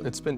It's been...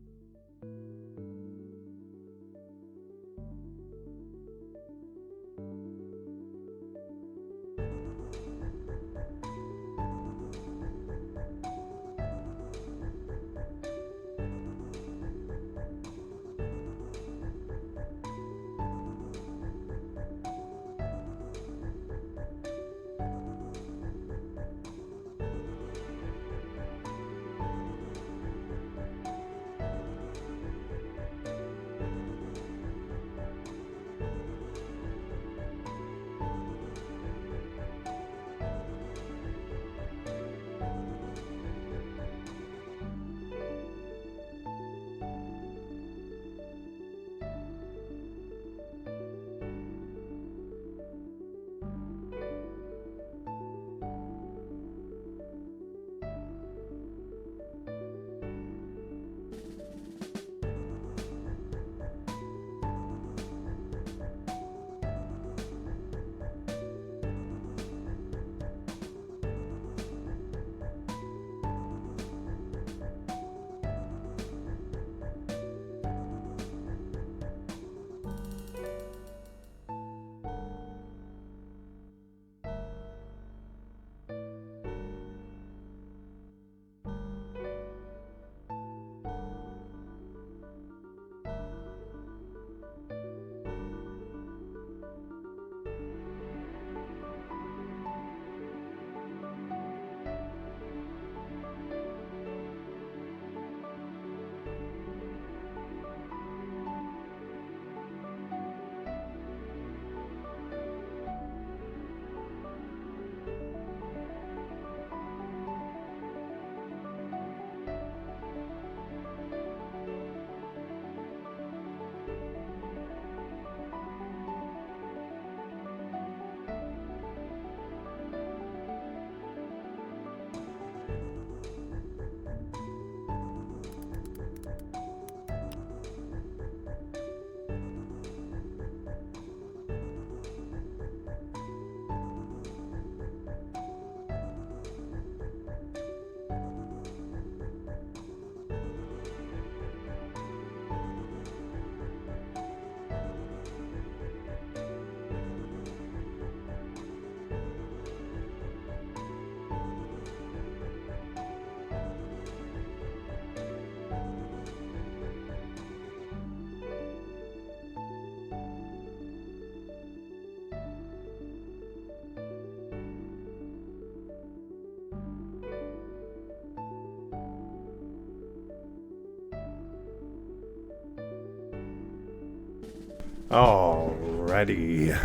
Alrighty.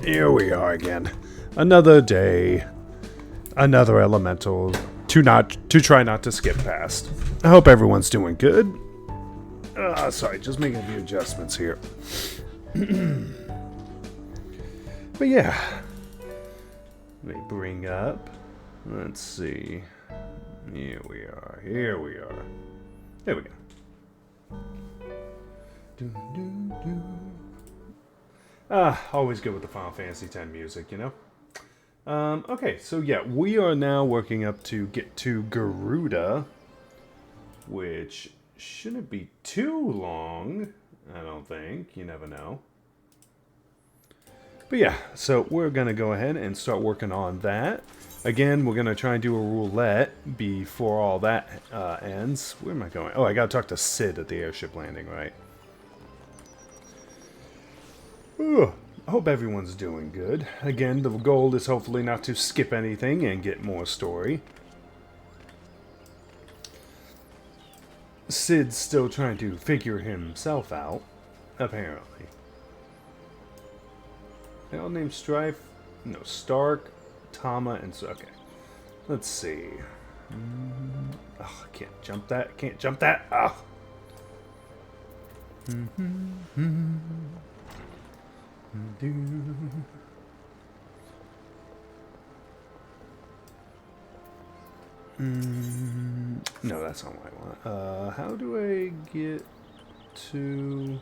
Here we are again. Another day. Another elemental to try not to skip past. I hope everyone's doing good. Sorry, just making a few adjustments here. But yeah. Let me bring up. Let's see. Here we are. Here we are. There we go. Always good with the Final Fantasy X music, you know? Okay, so yeah, we are now working up to get to Garuda, which shouldn't be too long, I don't think. You never know. But yeah, so we're going to go ahead and start working on that. Again, we're going to try and do a roulette before all that ends. Where am I going? Oh, I got to talk to Sid at the airship landing, right? Ugh. I hope everyone's doing good. Again, the goal is hopefully not to skip anything and get more story. Sid's still trying to figure himself out, apparently. They all named Strife? No, Stark, Tama, and so. Okay. Let's see. Oh, I can't jump that. Can't jump that. Oh. No, that's not what I want. How do I get to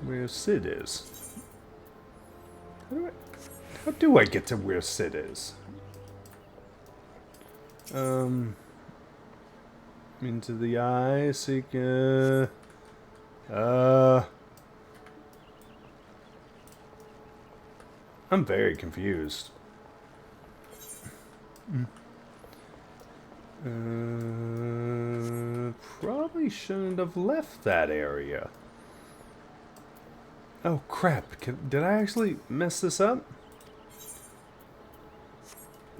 where Sid is? How do I get to where Sid is? Into the eye, seek, I'm very confused. Probably shouldn't have left that area. Oh crap, did I actually mess this up?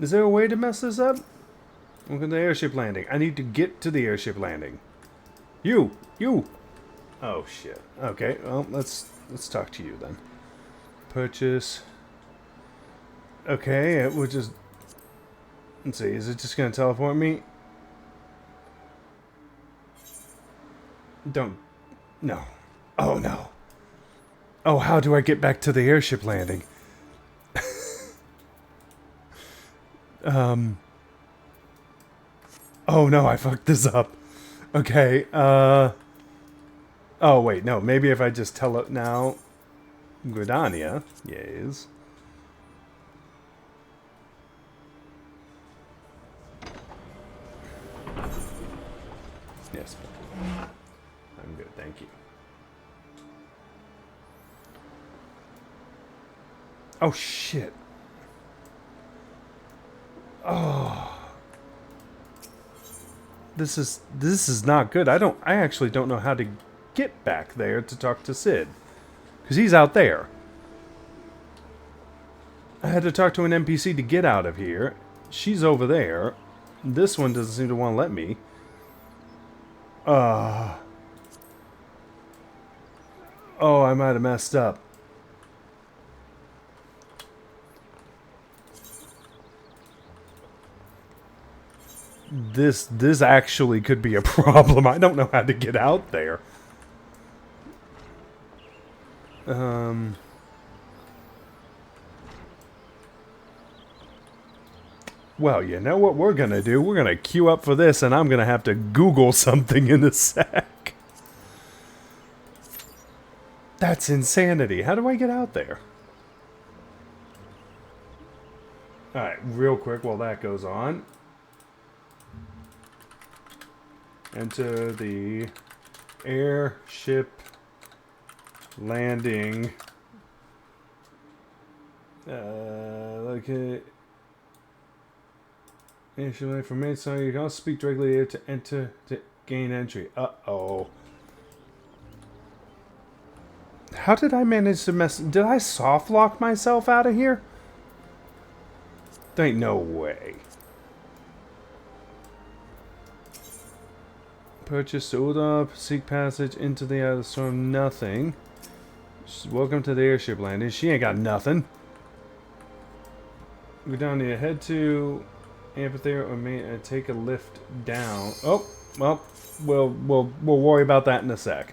Is there a way to mess this up? Welcome to the airship landing. I need to get to the airship landing. You! Oh shit. Okay, well let's talk to you then. Purchase. Okay, it would just... Let's see, is it just gonna teleport me? Don't... No. Oh no. Oh, how do I get back to the airship landing? Oh no, I fucked this up. Okay, oh wait, no, maybe if I just tell it now. Gridania, yes. Yes, I'm good, thank you. Oh shit. Oh. This is not good. I actually don't know how to get back there to talk to Sid. Because he's out there. I had to talk to an NPC to get out of here. She's over there. This one doesn't seem to want to let me. Oh, I might have messed up. This actually could be a problem. I don't know how to get out there. Well, you know what we're gonna do? We're gonna queue up for this, and I'm gonna have to Google something in a sec. That's insanity. How do I get out there? Alright, real quick while that goes on. Enter the airship landing. Okay. Airship landing from main side. You can also speak directly here to enter to gain entry. Uh-oh. How did I manage to mess... Did I soft lock myself out of here? There ain't no way. Purchase, hold up, seek passage into the outer storm, nothing. Welcome to the airship landing. She ain't got nothing. Go down here, head to amphitheater or take a lift down. Oh, well, we'll worry about that in a sec.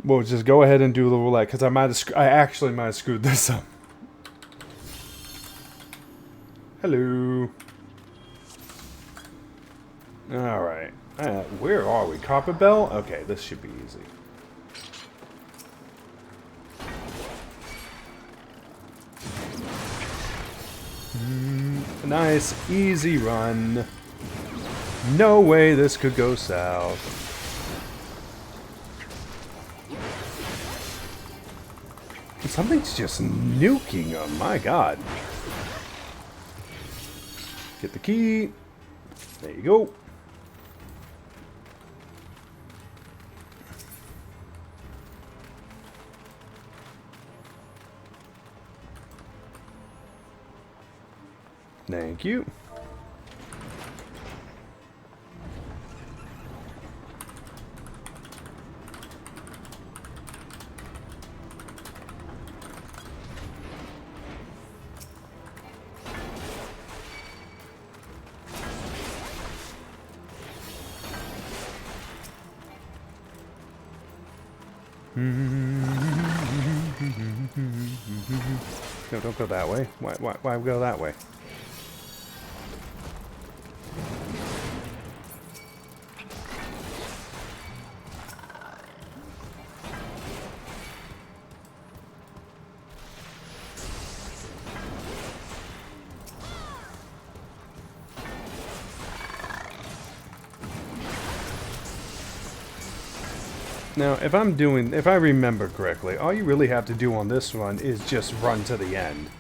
We'll just go ahead and do the roulette because I actually might have screwed this up. Hello. Alright. Where are we? Copper Bell? Okay, this should be easy. Nice, easy run. No way this could go south. Something's just nuking them, my god. Get the key. There you go. Thank you. No, don't go that way. Why go that way? Now, if I remember correctly, all you really have to do on this one is just run to the end.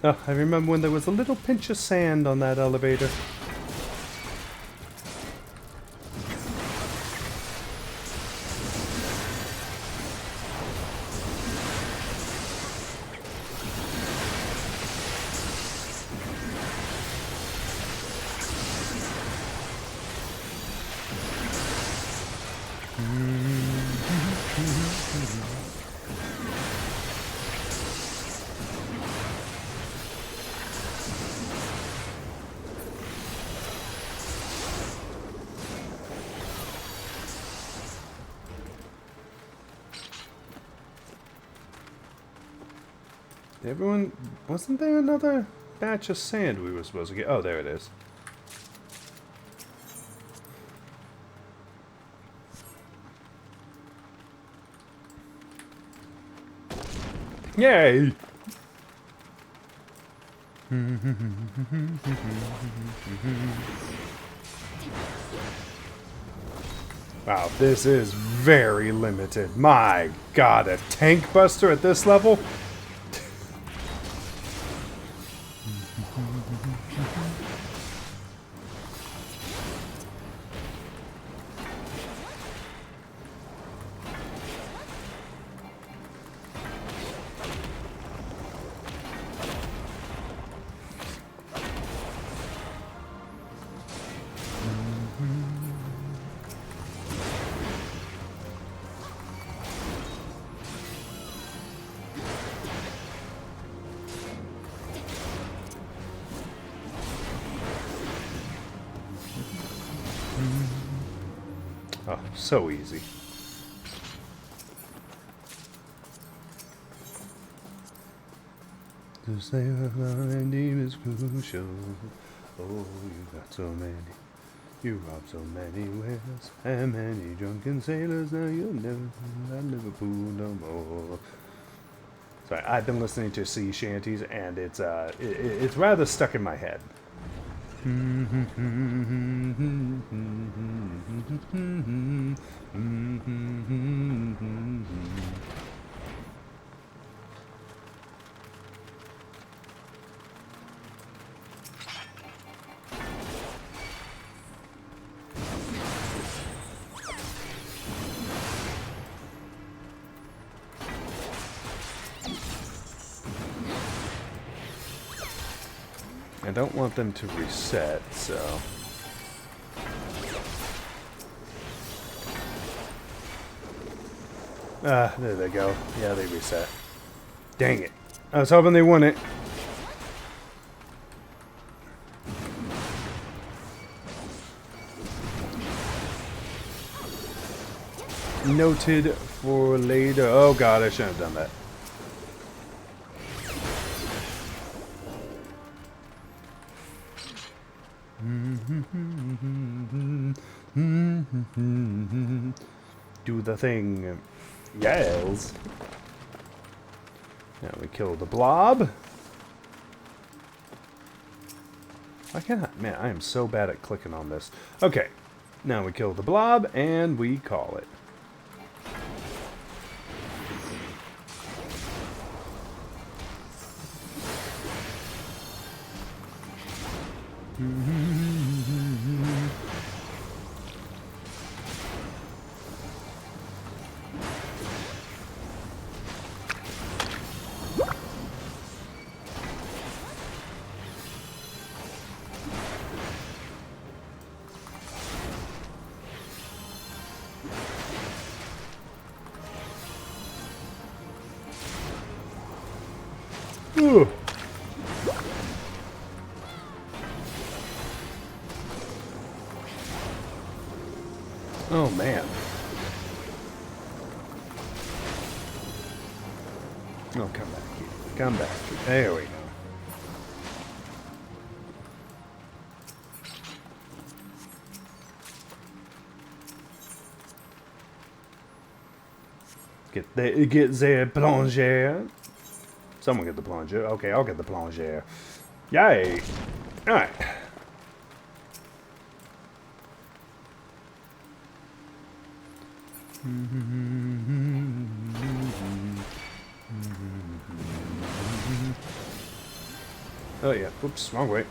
Oh, I remember when there was a little pinch of sand on that elevator. Everyone, wasn't there another batch of sand we were supposed to get? Oh, there it is. Yay! Wow, this is very limited. My god, a tank buster at this level? Oh, so easy. To say my name is crucial. Oh, you got so many. You robbed so many whales and many drunken sailors. Now you'll never at Liverpool no more. Sorry, I've been listening to sea shanties, and it's rather stuck in my head. I don't want them to reset, so... Ah, there they go. Yeah, they reset. Dang it. I was hoping they wouldn't. Noted for later. Oh god, I shouldn't have done that. Do the thing. Yes. Now we kill the blob. I cannot. Man, I am so bad at clicking on this. Okay. Now we kill the blob and we call it. Ooh. Oh man. Oh, come back here. Come back here. There we go. Get there plongeur. Someone get the plunger. Okay, I'll get the plunger. Yay! Alright. Oh yeah, oops, wrong way.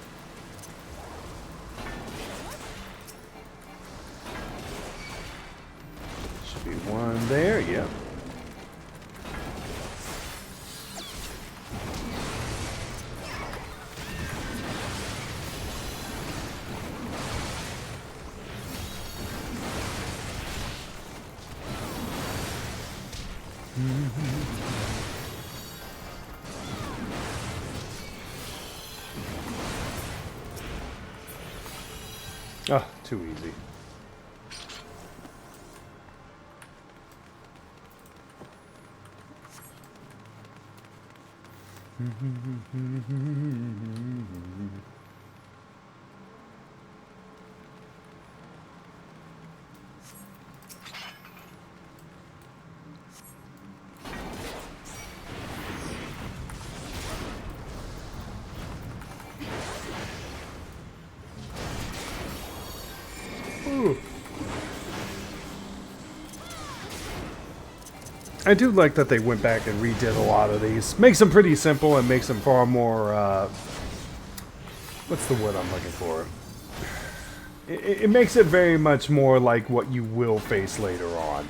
Should be one there, yep. Ah, too easy. Ooh. I do like that they went back and redid a lot of these. Makes them pretty simple and makes them far more, what's the word I'm looking for? It makes it very much more like what you will face later on.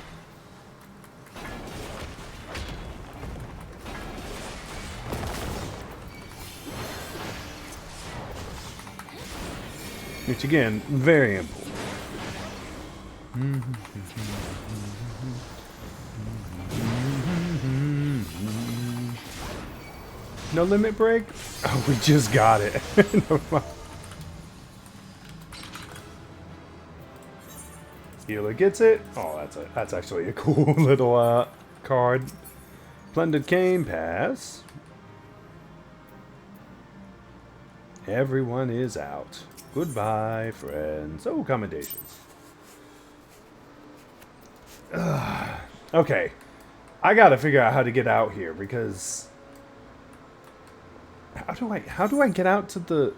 Which again, very important. No limit break? Oh, we just got it. Never mind. Healer gets it. Oh, that's actually a cool little card. Splendid Cane pass. Everyone is out. Goodbye, friends. Oh, commendations. Okay, I gotta figure out how to get out here because how do I get out to the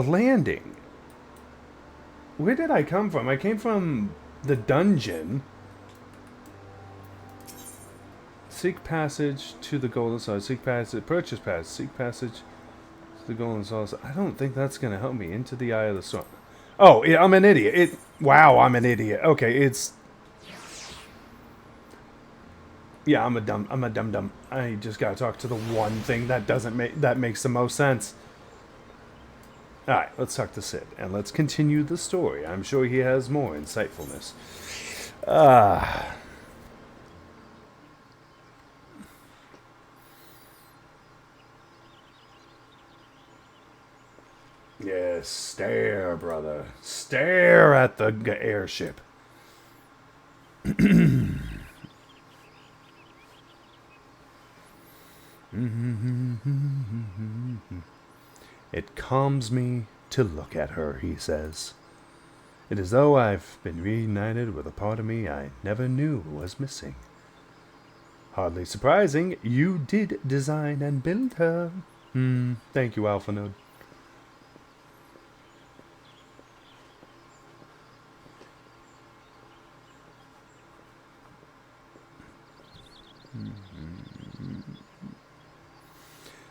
landing? Where did I come from? I came from the dungeon. Seek passage to the golden saucer. Seek passage. Purchase passage. Seek passage to the golden saucer. I don't think that's gonna help me into the eye of the storm. Oh, yeah, I'm an idiot. Wow, I'm an idiot. Okay, it's. Yeah, I'm a dum-dum. I just gotta talk to the one thing that makes the most sense. Alright, let's talk to Sid, and let's continue the story. I'm sure he has more insightfulness. Yes, stare, brother. Stare at the airship. It calms me to look at her, he says. It is though I've been reunited with a part of me I never knew was missing. Hardly surprising, you did design and build her. Thank you, Alphanode.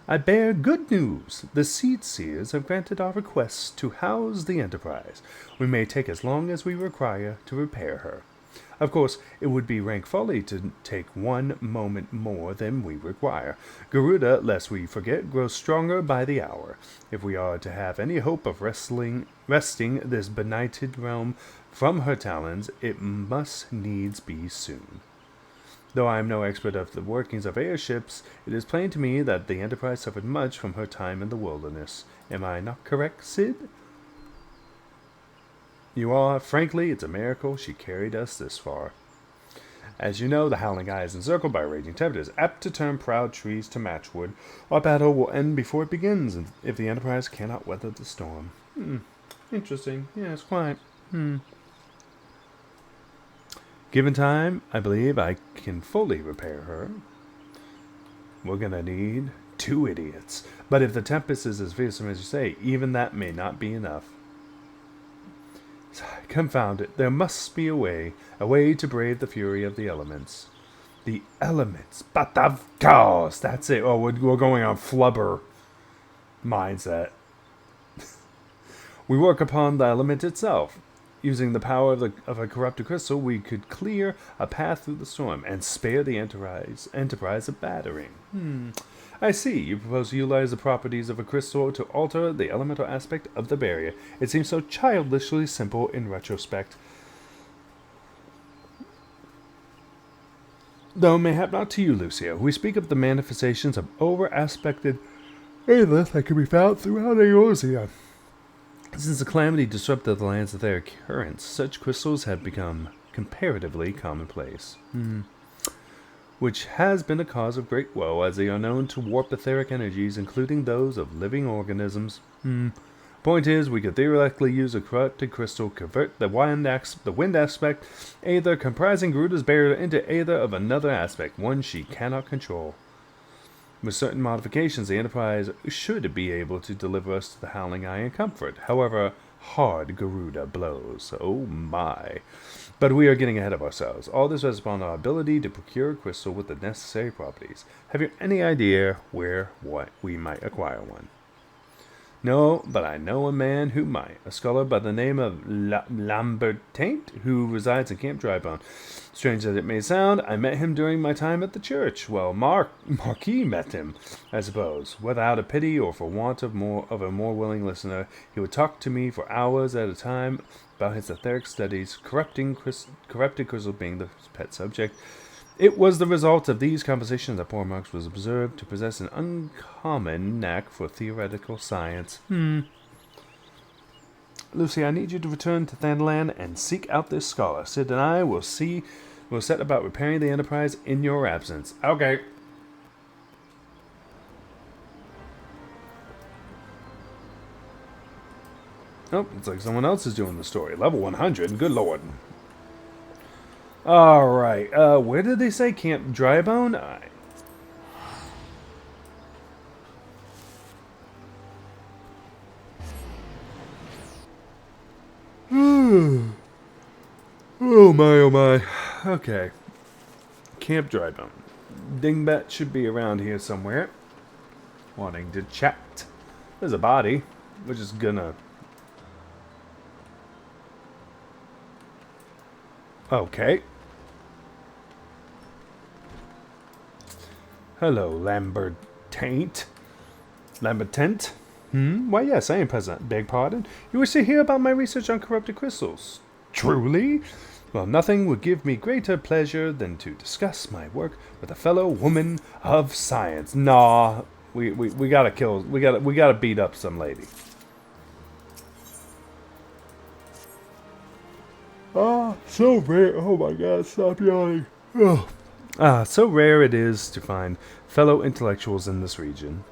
I bear good news. The Seed Seers have granted our request to house the Enterprise. We may take as long as we require to repair her. Of course, it would be rank folly to take one moment more than we require. Garuda, lest we forget, grows stronger by the hour. If we are to have any hope of wresting this benighted realm from her talons, it must needs be soon. Though I am no expert of the workings of airships, it is plain to me that the Enterprise suffered much from her time in the wilderness. Am I not correct, Sid? You are. Frankly, it's a miracle she carried us this far. As you know, the Howling Eye is encircled by raging temperatures, apt to turn proud trees to matchwood. Our battle will end before it begins, if the Enterprise cannot weather the storm. Interesting. Yes, quite. Given time, I believe I can fully repair her. we're gonna need 2 idiots. But if the tempest is as fearsome as you say, even that may not be enough. Confound it, there must be a way to brave the fury of the elements. The elements, but of course, that's it. Oh, we're going on flubber mindset. We work upon the element itself. Using the power of a corrupted crystal, we could clear a path through the storm and spare the enterprise of battering. I see. You propose to utilize the properties of a crystal to alter the elemental aspect of the barrier. It seems so childishly simple in retrospect. Though mayhap not to you, Lucia. We speak of the manifestations of over-aspected aileth that can be found throughout Eorzea. Since the calamity disrupted the lands of their currents, such crystals have become comparatively commonplace. Which has been a cause of great woe, as they are known to warp etheric energies, including those of living organisms. Point is, we could theoretically use a corrupted crystal, convert the wind aspect, either comprising Garuda's barrier, into either of another aspect, one she cannot control. With certain modifications, the Enterprise should be able to deliver us to the Howling Eye in comfort. However, hard Garuda blows. Oh my. But we are getting ahead of ourselves. All this rests upon our ability to procure a crystal with the necessary properties. Have you any idea where we might acquire one? No, but I know a man who might. A scholar by the name of Lambertaint, who resides in Camp Drybone. Strange as it may sound, I met him during my time at the church. Well, Marquis met him, I suppose. Without a pity or for want of a more willing listener, he would talk to me for hours at a time about his etheric studies, corrupted crystal being the pet subject. It was the result of these conversations that poor Marx was observed to possess an uncommon knack for theoretical science. Lucy, I need you to return to Thanalan and seek out this scholar. Sid and I will set about repairing the Enterprise in your absence. Okay. Oh, it's like someone else is doing the story. Level 100, good lord. Alright, where did they say Camp Drybone? Oh my. Okay. Camp Drybone. Dingbat should be around here somewhere. Wanting to chat. There's a body. We're just gonna... Okay. Hello, Lambertaint. Why, yes, I am present. Beg pardon? You wish to hear about my research on corrupted crystals? Truly? Well, nothing would give me greater pleasure than to discuss my work with a fellow woman of science. Nah, we gotta kill. We gotta beat up some lady. So rare. Oh my God, stop yawning. So rare it is to find fellow intellectuals in this region.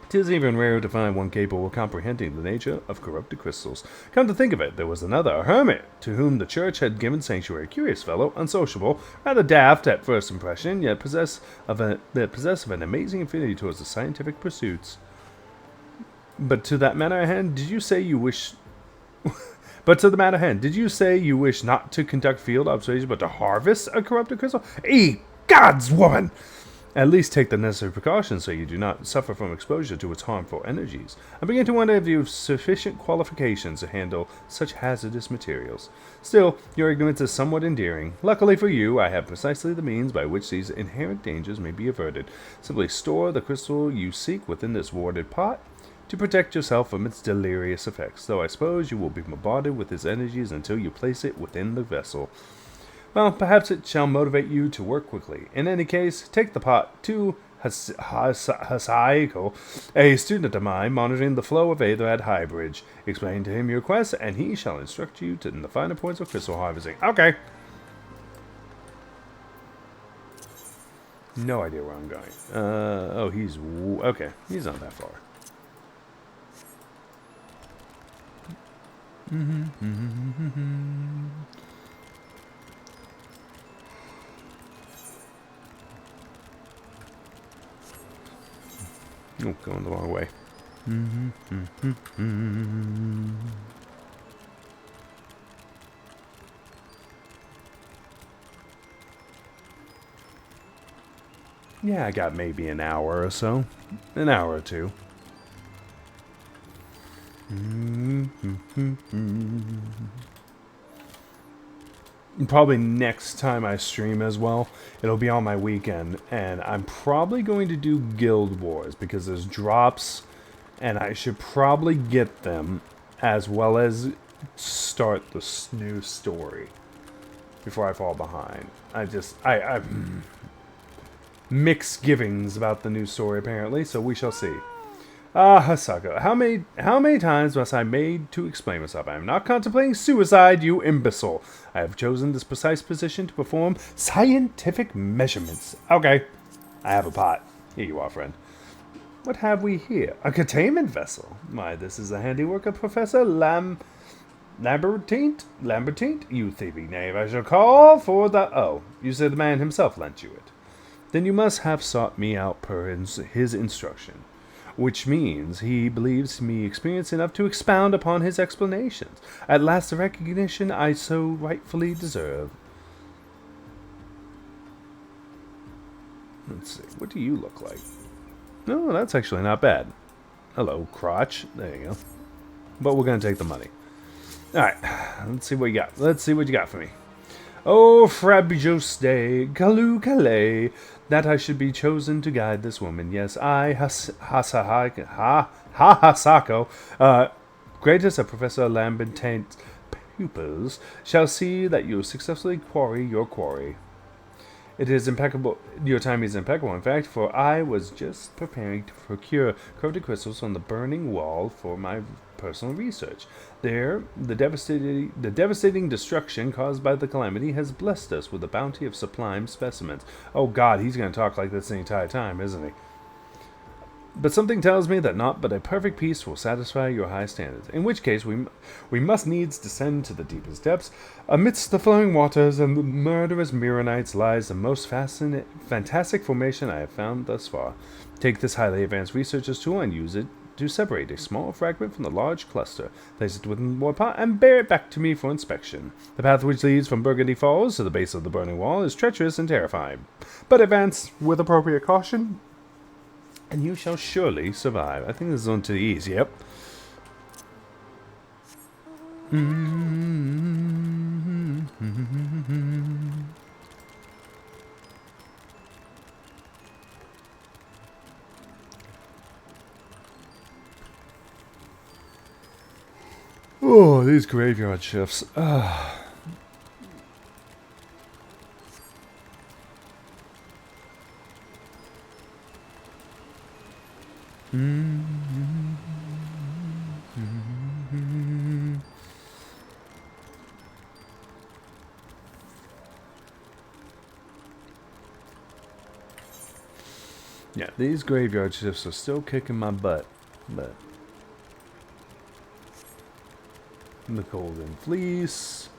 'Tis even rarer to find one capable of comprehending the nature of corrupted crystals. Come to think of it, there was another, a hermit, to whom the church had given sanctuary. Curious fellow, unsociable, rather daft at first impression, yet possessed of an amazing affinity towards the scientific pursuits. But to that matter at hand, did you say you wish... But to the matter at hand, did you say you wish not to conduct field observation, but to harvest a corrupted crystal? Gods, woman! At least take the necessary precautions so you do not suffer from exposure to its harmful energies. I begin to wonder if you have sufficient qualifications to handle such hazardous materials. Still, your ignorance is somewhat endearing. Luckily for you, I have precisely the means by which these inherent dangers may be averted. Simply store the crystal you seek within this warded pot to protect yourself from its delirious effects, though I suppose you will be bombarded with its energies until you place it within the vessel. Well, perhaps it shall motivate you to work quickly. In any case, take the pot to Hasaiko, a student of mine monitoring the flow of Aether at Highbridge. Explain to him your quest, and he shall instruct you in the finer points of crystal harvesting. Okay. No idea where I'm going. He's... Okay, he's not that far. Oh, going the wrong way. Yeah, I got maybe an hour or so. An hour or two. Probably next time I stream as well, it'll be on my weekend, and I'm probably going to do Guild Wars because there's drops, and I should probably get them as well as start the new story before I fall behind. I mixed givings about the new story apparently, so we shall see. Ah, Hasako, how many times must I made to explain myself? I am not contemplating suicide, you imbecile. I have chosen this precise position to perform scientific measurements. Okay, I have a pot. Here you are, friend. What have we here? A containment vessel. Why, this is the handiwork of Professor Lambertine, you thieving knave. I shall call for the... Oh, you said the man himself lent you it. Then you must have sought me out per his instruction. Which means he believes me experienced enough to expound upon his explanations. At last the recognition I so rightfully deserve. Let's see, what do you look like? No, that's actually not bad. Hello, crotch. There you go. But we're going to take the money. Alright, let's see what you got. Let's see what you got for me. Oh, frabjous day, Kalu Calais, that I should be chosen to guide this woman. Yes, I, Hasako, greatest of Professor Lambertine's pupils, shall see that you successfully quarry your quarry. It is impeccable. Your timing is impeccable, in fact, for I was just preparing to procure coated crystals from the burning wall for my personal research. There, the devastating destruction caused by the calamity has blessed us with a bounty of sublime specimens. Oh God, he's going to talk like this the entire time, isn't he? But something tells me that naught but a perfect peace will satisfy your high standards, in which case we must needs descend to the deepest depths. Amidst the flowing waters and the murderous Mirrorites lies the most fantastic formation I have found thus far. Take this highly advanced researcher's tool and use it to separate a small fragment from the large cluster, place it within the pot, and bear it back to me for inspection. The path which leads from Burgundy Falls to the base of the burning wall is treacherous and terrifying, but advance with appropriate caution, and you shall surely survive. I think this is on to the east, yep. Oh, these graveyard shifts. Yeah, these graveyard shifts are still kicking my butt, but the Golden Fleece,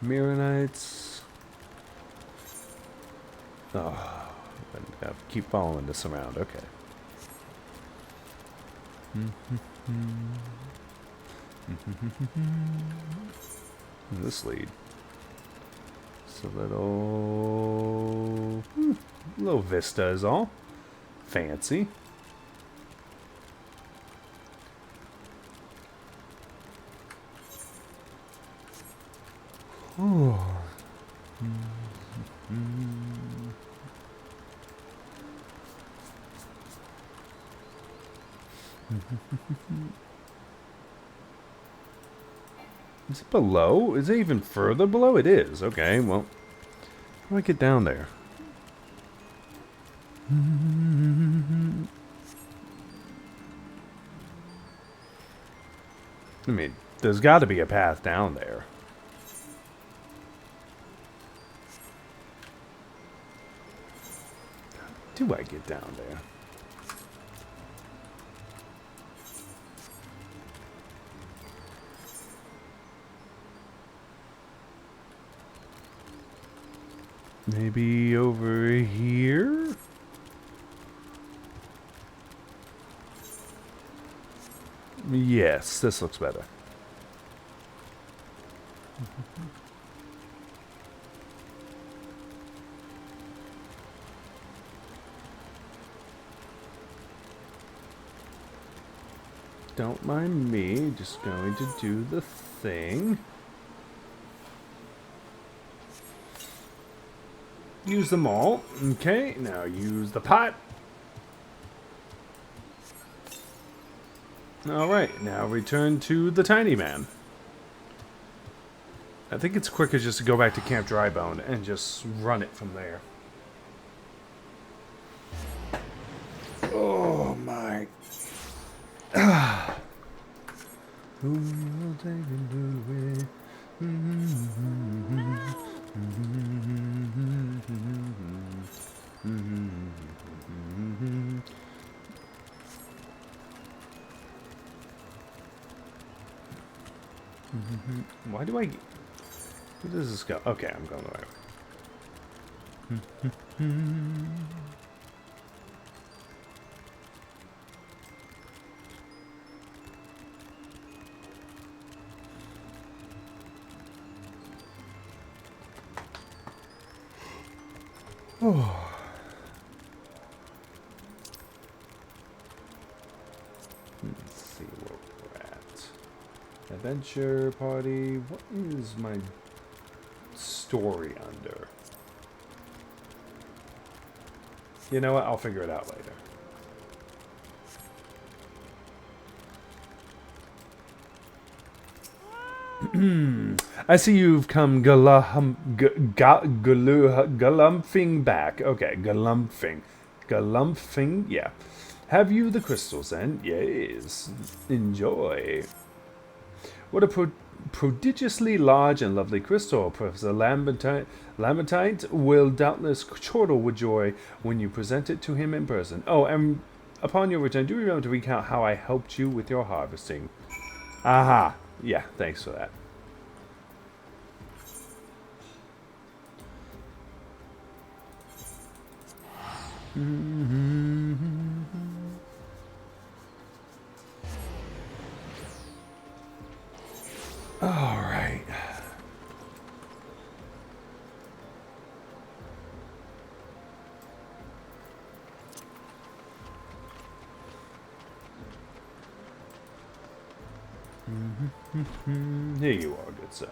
Mirrorites. Oh, I have to keep following this around. Okay. This lead. It's a little vista is all. Fancy. Oh. Is it below? Is it even further below? It is. Okay, well, how do I get down there? I mean, there's got to be a path down there. How do I get down there? Maybe over here? Yes, this looks better. Don't mind me, just going to do the thing. Use them all. Okay, now use the pot. Alright, now return to the tiny man. I think it's quicker just to go back to Camp Drybone and just run it from there. Oh my. Who will take and do it? Why do I... Where does this go? Okay, I'm going the right way. Oh. Let's see where we're at. Adventure party. What is my story under? You know what? I'll figure it out later. I see you've come galumphing back. Okay, galumphing, yeah. Have you the crystals then? Yes. Enjoy. What a prodigiously large and lovely crystal. Professor Lambertite will doubtless chortle with joy when you present it to him in person. Oh, and upon your return, do remember to recount how I helped you with your harvesting. Aha. Yeah, thanks for that. All right. Here you are, good sir.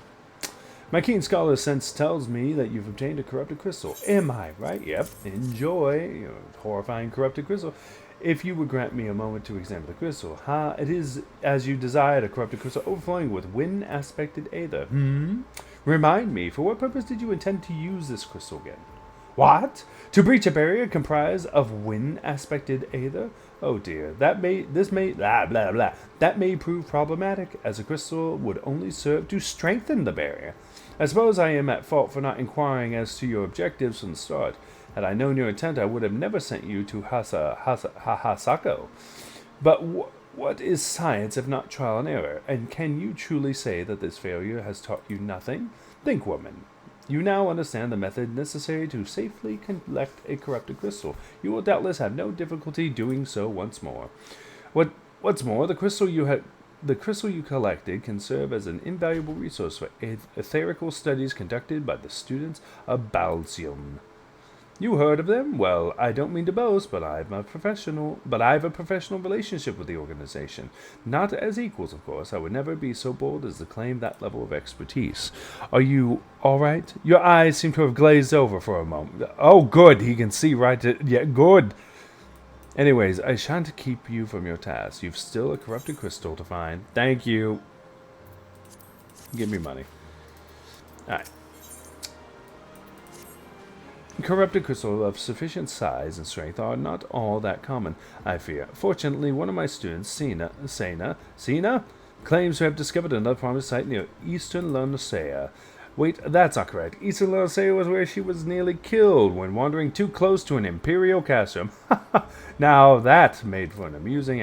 My keen scholar sense tells me that you've obtained a corrupted crystal. Am I right? Yep. Enjoy your horrifying corrupted crystal. If you would grant me a moment to examine the crystal. It is as you desired, a corrupted crystal overflowing with wind-aspected aether. Remind me, for what purpose did you intend to use this crystal again? What? To breach a barrier comprised of wind-aspected aether? Oh dear, that may prove problematic, as a crystal would only serve to strengthen the barrier. I suppose I am at fault for not inquiring as to your objectives from the start. Had I known your intent, I would have never sent you to Hasako. But what is science if not trial and error? And can you truly say that this failure has taught you nothing? Think, woman. You now understand the method necessary to safely collect a corrupted crystal. You will doubtless have no difficulty doing so once more. What's more, the crystal you collected can serve as an invaluable resource for etherical studies conducted by the students of Balzium. You heard of them? Well, I don't mean to boast, but I have a professional relationship with the organization. Not as equals, of course. I would never be so bold as to claim that level of expertise. Are you all right? Your eyes seem to have glazed over for a moment. Oh, good. He can see right to... Yeah, good. Anyways, I shan't keep you from your task. You've still a corrupted crystal to find. Thank you. Give me money. All right. Corrupted crystals of sufficient size and strength are not all that common, I fear. Fortunately, one of my students, Sena, claims to have discovered another promised site near Eastern Lernasea. Wait, that's not correct. Eastern Lernasea was where she was nearly killed when wandering too close to an Imperial castrum. Now that made for an amusing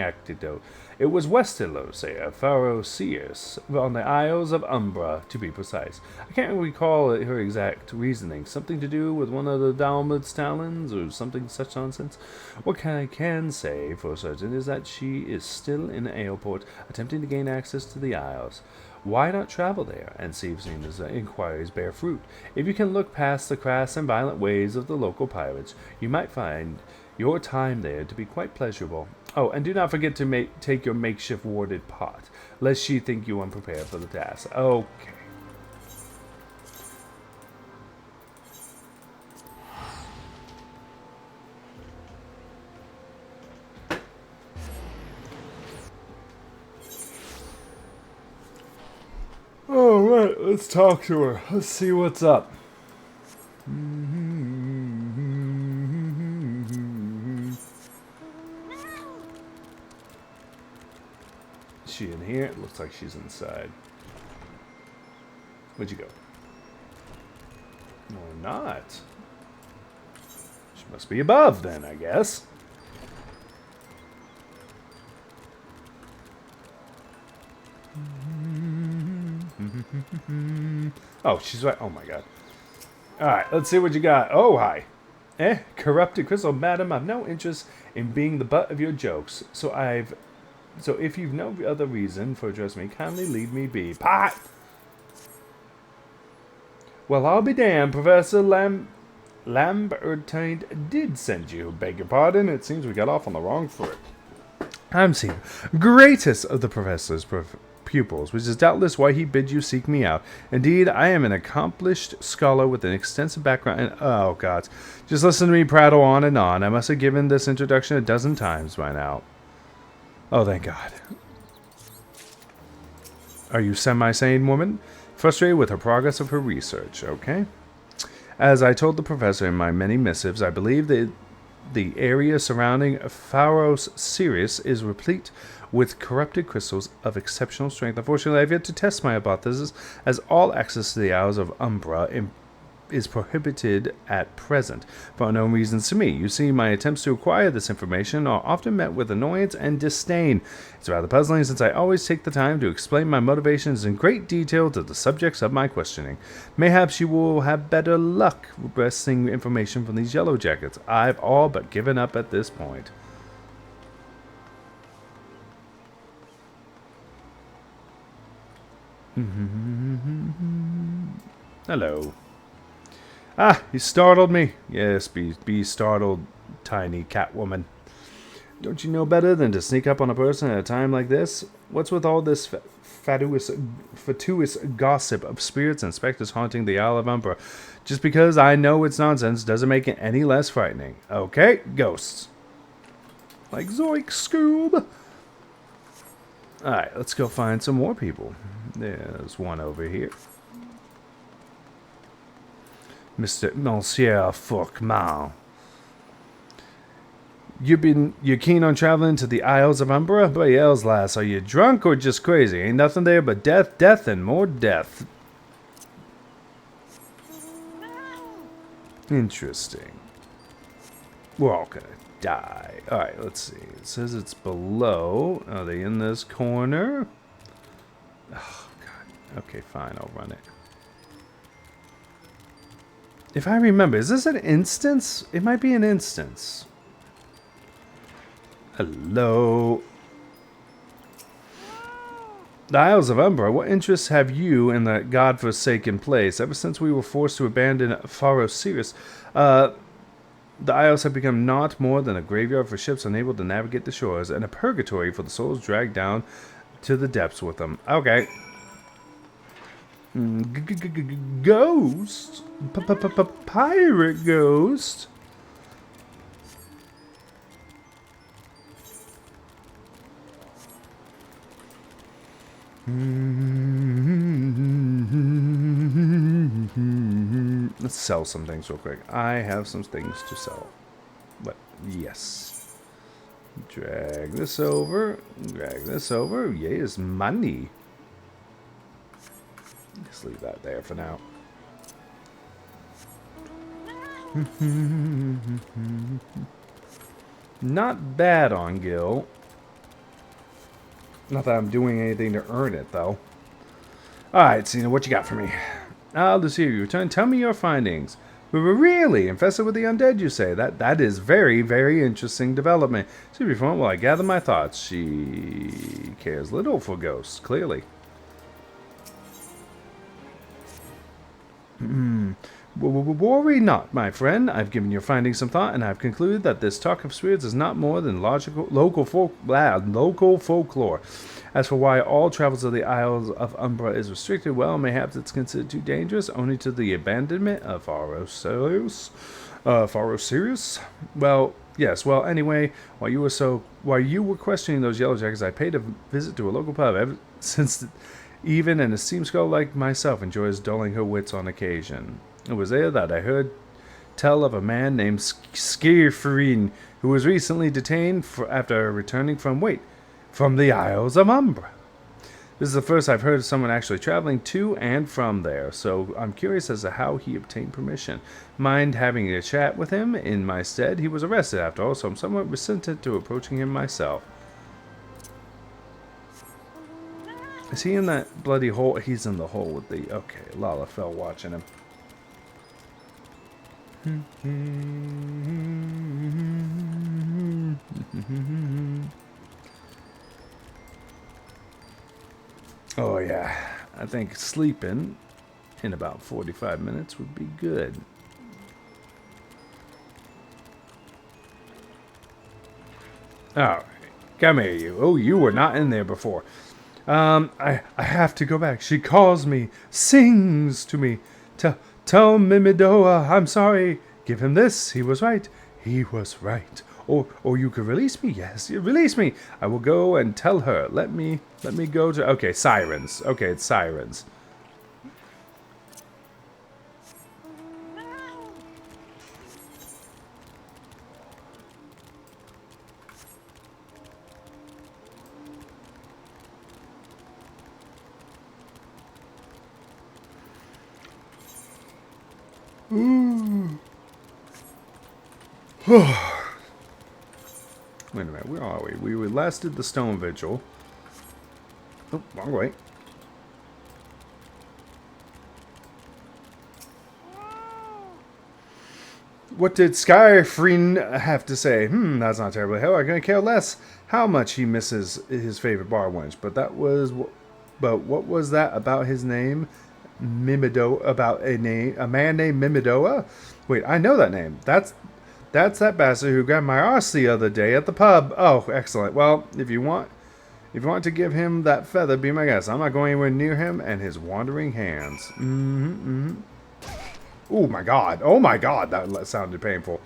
It was Westelosia, Pharoseus, on the Isles of Umbra, to be precise. I can't recall her exact reasoning. Something to do with one of the Dalmud's talons, or something such nonsense. What I can say for certain is that she is still in Aleport, attempting to gain access to the Isles. Why not travel there and see if Zena's inquiries bear fruit? If you can look past the crass and violent ways of the local pirates, you might find your time there to be quite pleasurable. Oh, and do not forget to take your makeshift warded pot, lest she think you unprepared for the task. Okay. All right, let's talk to her. Let's see what's up. Is she in here? It looks like she's inside. Where'd you go? Or not. She must be above then, I guess. Oh, she's right. Oh my god. Alright, let's see what you got. Oh, hi. Corrupted crystal. Madam, I've no interest in being the butt of your jokes. So if you've no other reason for addressing me, kindly leave me be. Pot! Well, I'll be damned. Professor Lambertine did send you. Beg your pardon. It seems we got off on the wrong foot. I'm seen. Greatest of the professor's pupils, which is doubtless why he bid you seek me out. Indeed, I am an accomplished scholar with an extensive background in... Oh, God. Just listen to me prattle on and on. I must have given this introduction a dozen times by now. Oh, thank God. Are you semi-sane, woman? Frustrated with her progress of her research, okay? As I told the professor in my many missives, I believe that the area surrounding Pharos Sirius is replete with corrupted crystals of exceptional strength. Unfortunately, I have yet to test my hypothesis, as all access to the Isles of Umbra is prohibited at present, for unknown reasons to me. You see, my attempts to acquire this information are often met with annoyance and disdain. It's rather puzzling, since I always take the time to explain my motivations in great detail to the subjects of my questioning. Mayhaps you will have better luck wresting information from these yellow jackets. I've all but given up at this point. Hello. Ah, you startled me. Yes, be startled, tiny Catwoman. Don't you know better than to sneak up on a person at a time like this? What's with all this fatuous gossip of spirits and specters haunting the Isle of Umbra? Just because I know it's nonsense doesn't make it any less frightening. Okay, ghosts. Like Zoink Scoob. Alright, let's go find some more people. There's one over here. Monsieur Forkman. You're keen on traveling to the Isles of Umbra? But yells, lass, are you drunk or just crazy? Ain't nothing there but death, death, and more death. Interesting. We're all gonna die. Alright, let's see. It says it's below. Are they in this corner? Oh, God. Okay, fine. I'll run it. If I remember, is this an instance? It might be an instance. Hello. The Isles of Umbra, what interests have you in the godforsaken place? Ever since we were forced to abandon Pharos Sirius, the Isles have become naught more than a graveyard for ships unable to navigate the shores, and a purgatory for the souls dragged down to the depths with them. Okay. Ghost? Pirate ghost? Let's sell some things real quick. I have some things to sell. But, yes. Drag this over. Drag this over. Yes, money. Just leave that there for now. Not bad on Gil. Not that I'm doing anything to earn it, though. Alright, Cena, what you got for me? Lucia, you return. Tell me your findings. We were really infested with the undead, you say. That is very, very interesting development. To be frank, while I gather my thoughts, she cares little for ghosts, clearly. Worry not, my friend. I've given your findings some thought, and I've concluded that this talk of spirits is not more than local folklore. As for why all travel to the Isles of Umbra is restricted, well, mayhaps it's considered too dangerous, only to the abandonment of Sirius. Well, yes. Well, anyway, while you were questioning those yellow jackets, I paid a visit to a local pub. Ever since even an esteemed scholar like myself enjoys dulling her wits on occasion. It was there that I heard tell of a man named Skirfrin, who was recently detained after returning from the Isles of Umbra. This is the first I've heard of someone actually traveling to and from there, so I'm curious as to how he obtained permission. Mind having a chat with him in my stead? He was arrested after all, so I'm somewhat resistant to approaching him myself. Is he in that bloody hole? He's in the hole with the... Okay, Lalafell watching him. Oh yeah, I think sleeping in about 45 minutes would be good. Alright, come here you. Oh, you were not in there before. I have to go back. She calls me, sings to me. Tell Mimidoa I'm sorry. Give him this. He was right. He was right. Or you could release me. Yes, release me. I will go and tell her. Let me go to... Okay, sirens. Okay, it's sirens. Wait a minute, where are we? We last did the Stone Vigil. Oh, wrong way. What did Skyfreen have to say? That's not terribly hell. I'm gonna care less how much he misses his favorite bar wench. But what was that about his name? Mimidoa, about a man named Mimidoa? Wait, I know that name. That's that bastard who grabbed my arse the other day at the pub. Oh, excellent. Well, if you want to give him that feather, be my guest. I'm not going anywhere near him and his wandering hands. Oh my god. Oh my god, that sounded painful.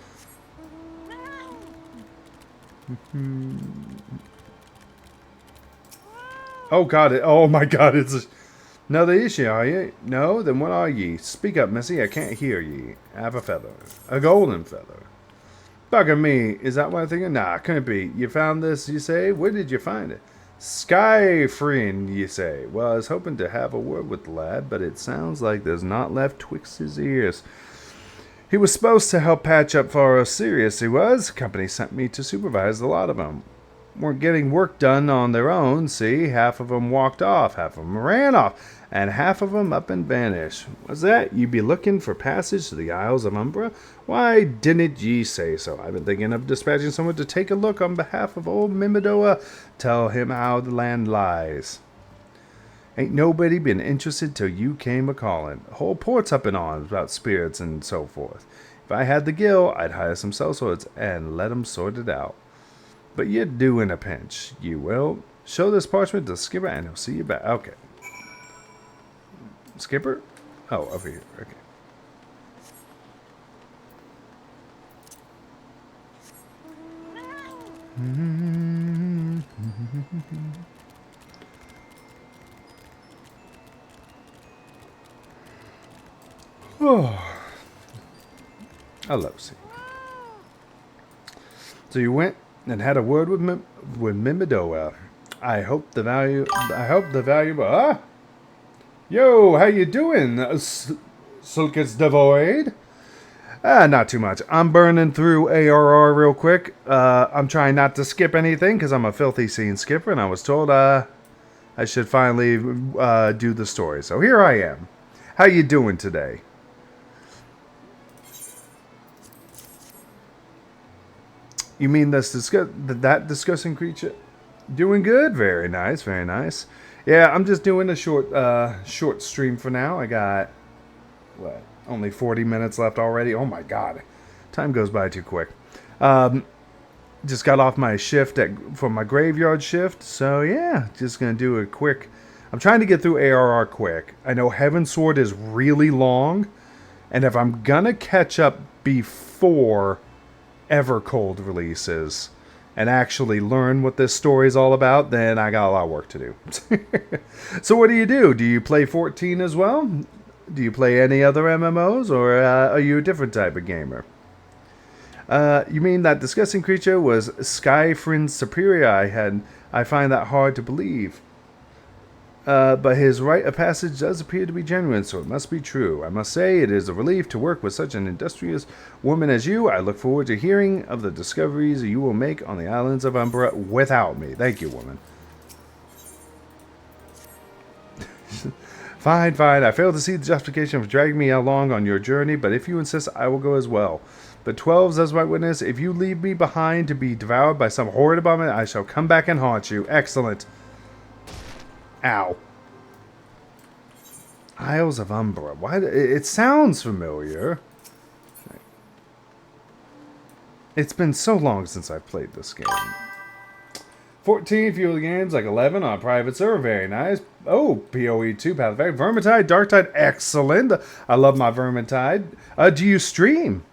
Oh god, oh my god, it's another issue, are you? No? Then what are ye? Speak up, missy, I can't hear ye. Have a feather. A golden feather. Bugger me, is that what I'm thinking? Nah, couldn't be. You found this, you say? Where did you find it? Skyfreen, you say. Well, I was hoping to have a word with the lad, but it sounds like there's not left twixt his ears. He was supposed to help patch up for us, serious he was. Company sent me to supervise the lot of them. Weren't getting work done on their own, see? Half of them walked off, half of them ran off, and half of them up and vanished. What's that? You be looking for passage to the Isles of Umbra? Why didn't ye say so? I've been thinking of dispatching someone to take a look on behalf of old Mimidoa. Tell him how the land lies. Ain't nobody been interested till you came a-calling. The whole port's up in arms about spirits and so forth. If I had the gill, I'd hire some sellswords and let 'em sort it out. But you do in a pinch. You will. Show this parchment to the skipper and he'll see you back. Okay. Skipper? Oh, over here. Okay. Oh. I love seeing. So you went and had a word with Mimidoa. I hope the valuable. Ah, yo, how you doing, Sulcus Devoid? Not too much. I'm burning through ARR real quick. I'm trying not to skip anything because I'm a filthy scene skipper, and I was told I should finally do the story. So here I am. How you doing today? You mean that disgusting creature? Doing good. Very nice. Very nice. Yeah, I'm just doing a short stream for now. I got what? Only 40 minutes left already. Oh my god, time goes by too quick. Just got off my shift from my graveyard shift, so yeah, just gonna do a quick. I'm trying to get through ARR quick. I know Heaven's Sword is really long, and if I'm gonna catch up before Evercold releases and actually learn what this story is all about, then I got a lot of work to do. So what do? Do you play 14 as well? Do you play any other MMOs, or are you a different type of gamer? You mean that disgusting creature was Skyfrin's superior? I find that hard to believe. But his rite of passage does appear to be genuine, so it must be true. I must say, it is a relief to work with such an industrious woman as you. I look forward to hearing of the discoveries you will make on the islands of Umbra without me. Thank you, woman. Fine. I fail to see the justification of dragging me along on your journey, but if you insist, I will go as well. But 12's as my witness. If you leave me behind to be devoured by some horrid abomination, I shall come back and haunt you. Excellent. Ow. Isles of Umbra. Why? It sounds familiar. It's been so long since I played this game. 14 fewer games, like 11 on a private server. Very nice. Oh, PoE 2, Path of Fact. Vermintide, Darktide. Excellent. I love my Vermintide. Do you stream?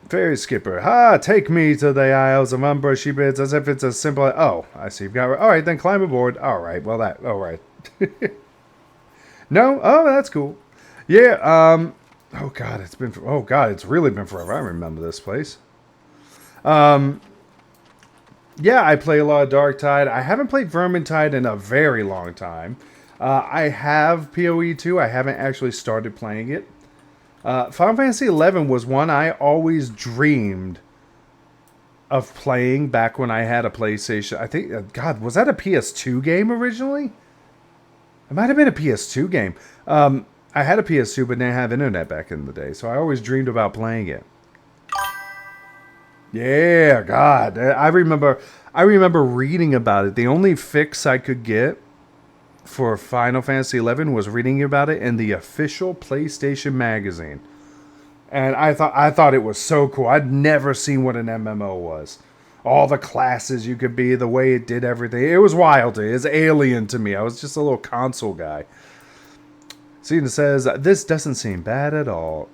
Fairy Skipper. Ha! Take me to the Isles of Umbra, she bids, as if it's a simple... Oh, I see. You've got... Alright, then climb aboard. Alright, well that... Alright. No? Oh, that's cool. Yeah, Oh, God, it's been... Oh, God, it's really been forever. I remember this place. Yeah, I play a lot of Darktide. I haven't played Vermintide in a very long time. I have PoE 2. I haven't actually started playing it. Final Fantasy XI was one I always dreamed of playing back when I had a PlayStation. I think, God, was that a PS2 game originally? It might have been a PS2 game. I had a PS2, but didn't have internet back in the day, so I always dreamed about playing it. Yeah, God, I remember reading about it. The only fix I could get for Final Fantasy XI was reading about it in the official PlayStation magazine. And I thought it was so cool. I'd never seen what an MMO was. All the classes you could be, the way it did everything. It was wild. It was alien to me. I was just a little console guy. Cena says, this doesn't seem bad at all.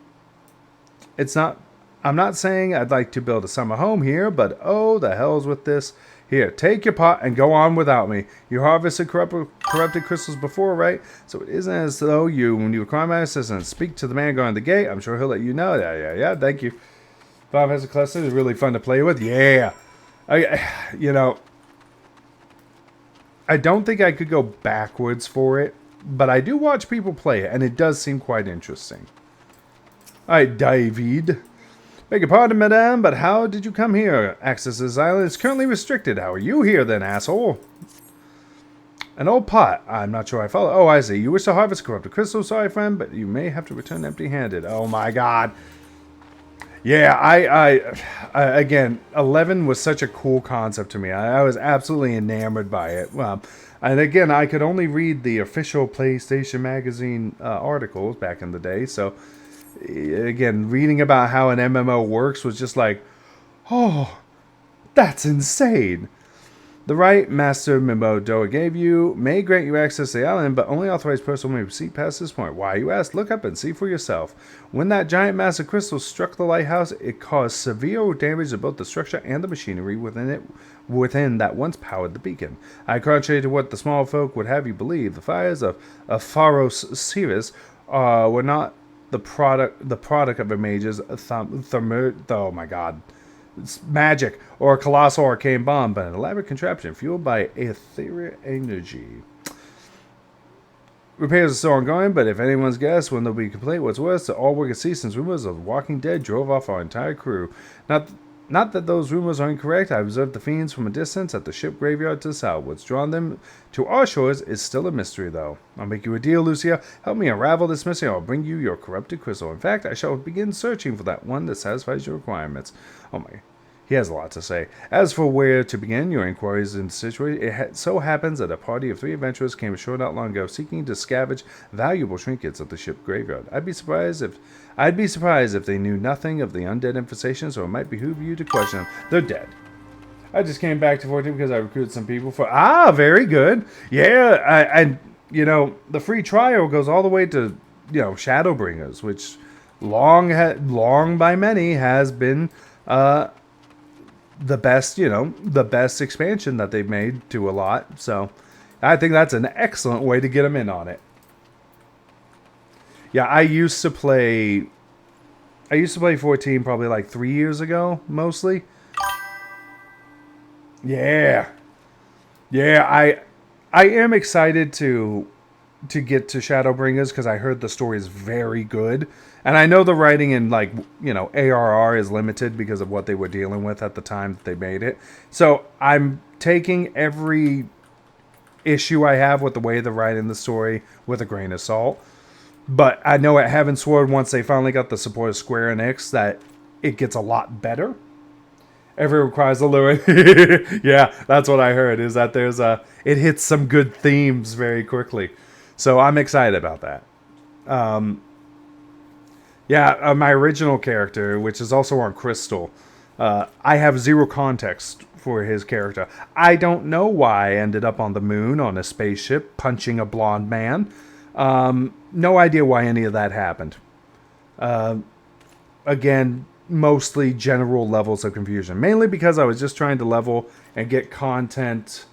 I'm not saying I'd like to build a summer home here, but oh, the hell's with this. Here, take your pot and go on without me. You harvested corrupted crystals before, right? So it isn't as though when you acquire my assistant, speak to the man guarding the gate. I'm sure he'll let you know. Yeah, thank you. Bob has a cluster. It's really fun to play with. Yeah. I don't think I could go backwards for it, but I do watch people play it, and it does seem quite interesting. Alright, David. Beg your pardon, madame, but how did you come here? Access to this island is currently restricted. How are you here, then, asshole? An old pot. I'm not sure I follow. Oh, I see. You wish to harvest corrupted crystal. Sorry, friend, but you may have to return empty-handed. Oh, my God. Yeah, again, 11 was such a cool concept to me. I was absolutely enamored by it. And again, I could only read the official PlayStation magazine articles back in the day, so... Again, reading about how an MMO works was just like, oh, that's insane. The right Master Mimo Doa gave you may grant you access to the island, but only authorized person may proceed past this point. Why, you ask? Look up and see for yourself. When that giant mass of crystal struck the lighthouse, it caused severe damage to both the structure and the machinery within that once powered the beacon. Contrary to what the small folk would have you believe, the fires of Pharos Sirius were not the product of a mage's oh my god, it's magic or a colossal arcane bomb, but an elaborate contraption fueled by ethereal energy. Repairs are still ongoing, but if anyone's guess when they'll be complete, what's worse, all we could see since rumors of Walking Dead drove off our entire crew. Not Not that those rumors are incorrect. I observed the fiends from a distance at the ship graveyard to the south. What's drawn them to our shores is still a mystery, though. I'll make you a deal, Lucia. Help me unravel this mystery, I'll bring you your corrupted crystal. In fact, I shall begin searching for that one that satisfies your requirements. Oh my... He has a lot to say. As for where to begin your inquiries in the situation, it so happens that a party of 3 adventurers came ashore not long ago seeking to scavenge valuable trinkets at the ship graveyard. I'd be surprised if they knew nothing of the undead infestations, so it might behoove you to question them. They're dead. I just came back to 14 because I recruited some people for... Ah, very good. Yeah, and, you know, the free trial goes all the way to, you know, Shadowbringers, which long by many has been... the best expansion that they've made to a lot. So I think that's an excellent way to get them in on it. Yeah, I used to play 14 probably like 3 years ago, mostly. Yeah. Yeah, I am excited to get to Shadowbringers because I heard the story is very good. And I know the writing in, like, you know, ARR is limited because of what they were dealing with at the time that they made it. So I'm taking every issue I have with the way they're writing the story with a grain of salt. But I know at Heaven Sword, once they finally got the support of Square Enix, that it gets a lot better. Every requires a lure. Yeah, that's what I heard, is that it hits some good themes very quickly. So I'm excited about that. My original character, which is also on Crystal, I have zero context for his character. I don't know why I ended up on the moon on a spaceship punching a blonde man. No idea why any of that happened. Again, mostly general levels of confusion. Mainly because I was just trying to level and get content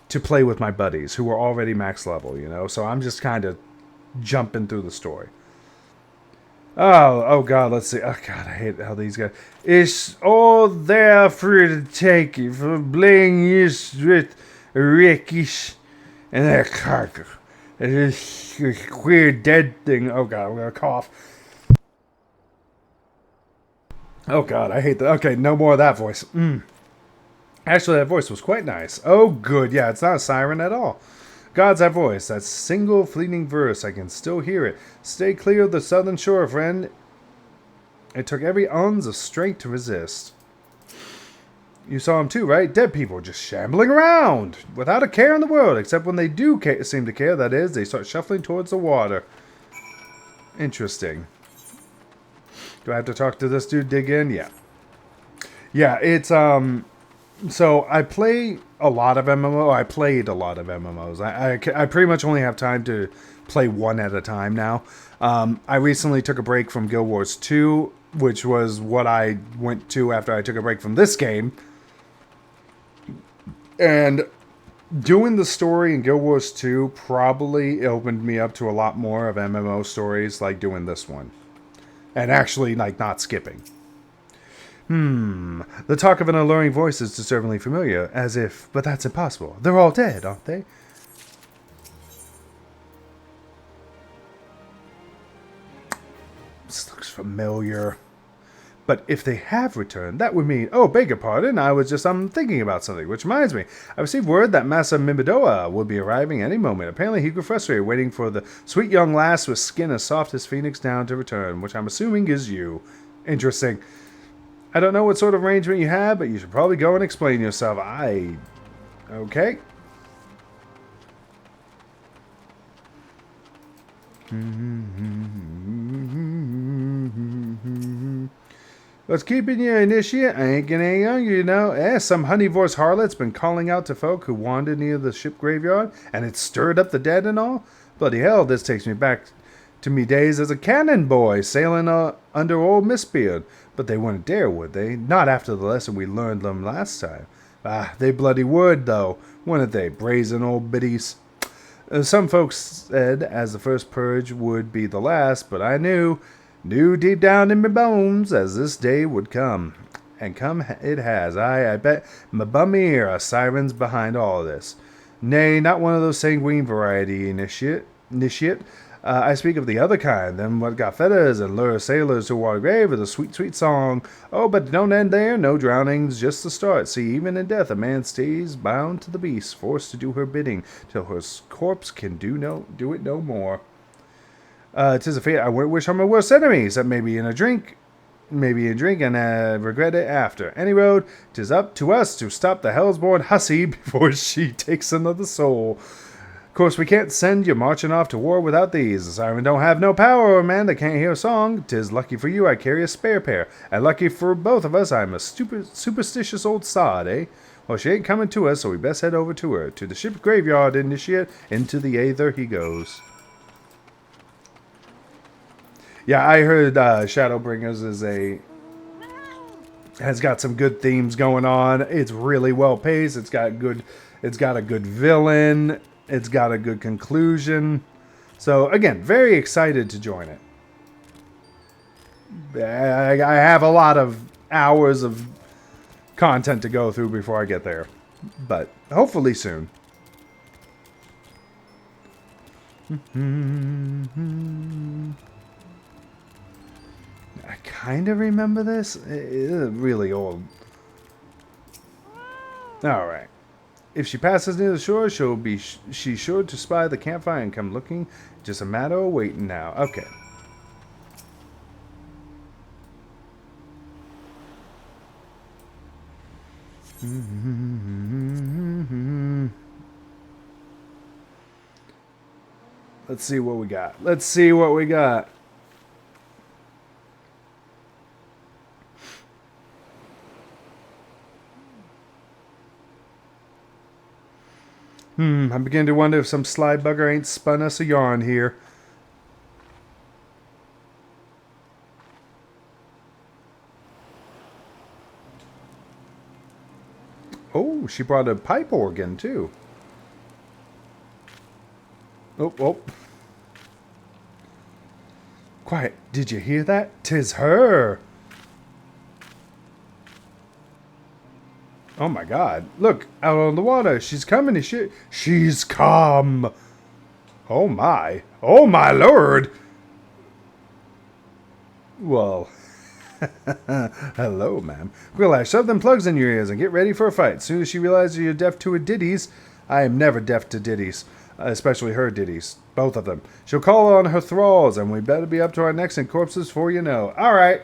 to play with my buddies who were already max level, you know? So I'm just kind of jumping through the story. Oh God, let's see. Oh God, I hate how these guys... It's all there for you to take for playing is with Rickish and that cargo. This weird dead thing. Oh God, I'm gonna cough. Oh God, I hate that. Okay, no more of that voice. Actually, that voice was quite nice. Oh good, yeah, it's not a siren at all. God's that voice, that single fleeting verse, I can still hear it. Stay clear of the southern shore, friend. It took every ounce of strength to resist. You saw him too, right? Dead people just shambling around, without a care in the world, except when they do seem to care, that is, they start shuffling towards the water. Interesting. Do I have to talk to this dude, dig in? Yeah. Yeah, it's, so I play a lot of MMO. I played a lot of MMOs. I pretty much only have time to play one at a time now. I recently took a break from Guild Wars 2, which was what I went to after I took a break from this game. And doing the story in Guild Wars 2 probably opened me up to a lot more of MMO stories, like doing this one. And actually, like, not skipping. The talk of an alluring voice is disturbingly familiar, as if, but that's impossible. They're all dead, aren't they? This looks familiar. But if they have returned, that would mean... Oh, beg your pardon, I was just thinking about something, which reminds me. I received word that Massa Mimidoa will be arriving any moment. Apparently he grew frustrated waiting for the sweet young lass with skin as soft as Phoenix down to return, which I'm assuming is you. Interesting. I don't know what sort of arrangement you have, but you should probably go and explain yourself. Okay. What's keeping you, initiate? I ain't getting any younger, you know. Some honey-voiced harlot's been calling out to folk who wandered near the ship graveyard, and it stirred up the dead and all. Bloody hell, this takes me back to me days as a cannon boy sailing under old Mistbeard. But they wouldn't dare, would they? Not after the lesson we learned them last time. They bloody would, though, wouldn't they? Brazen old biddies. Some folks said as the first purge would be the last, but I knew deep down in my bones as this day would come. And come it has. I bet my bum ear are sirens behind all this. Nay, not one of those sanguine variety, initiate. I speak of the other kind, them what got feathers and lure sailors to water grave with a sweet, sweet song. Oh, but don't end there, no drownings, just the start. See, even in death, a man stays bound to the beast, forced to do her bidding, till her corpse can do it no more. 'Tis a fate I wish on my worst enemies, that maybe in drink, and regret it after. Any road, 'tis up to us to stop the hell's-born hussy before she takes another soul. Of course, we can't send you marching off to war without these. The siren don't have no power over a man that can't hear a song. 'Tis lucky for you I carry a spare pair, and lucky for both of us I'm a superstitious old sod, eh? Well, she ain't coming to us, so we best head over to her. To the ship graveyard, initiate, into the aether he goes. Yeah, I heard Shadowbringers has got some good themes going on. It's really well paced. It's got a good villain. It's got a good conclusion. So again, very excited to join it. I have a lot of hours of content to go through before I get there, but hopefully soon. I kind of remember this. It's really old. Alright. If she passes near the shore, she's sure to spy the campfire and come looking. Just a matter of waiting now. Okay. Let's see what we got. I'm beginning to wonder if some sly bugger ain't spun us a yarn here. Oh, she brought a pipe organ, too. Oh. Quiet, did you hear that? 'Tis her! Oh my god. Look, out on the water. She's coming. She's come. Oh my. Oh my lord. Well. Hello, ma'am. Relax, shove them plugs in your ears and get ready for a fight. As soon as she realizes you're deaf to her ditties, I am never deaf to ditties. Especially her ditties. Both of them. She'll call on her thralls, and we better be up to our necks in corpses before you know. Alright.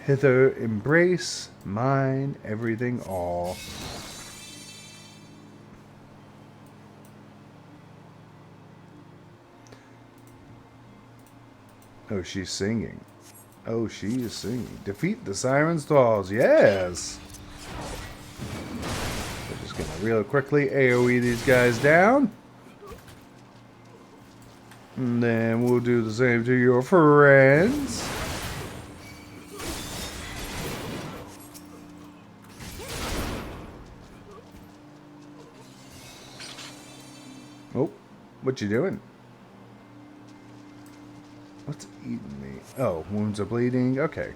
Hither embrace, mine, everything, all. Oh, she's singing. Oh, she is singing. Defeat the siren's thralls. Yes! We're just gonna real quickly AoE these guys down. And then we'll do the same to your friends. Oh, what you doing? What's eating me? Oh, wounds are bleeding. Okay.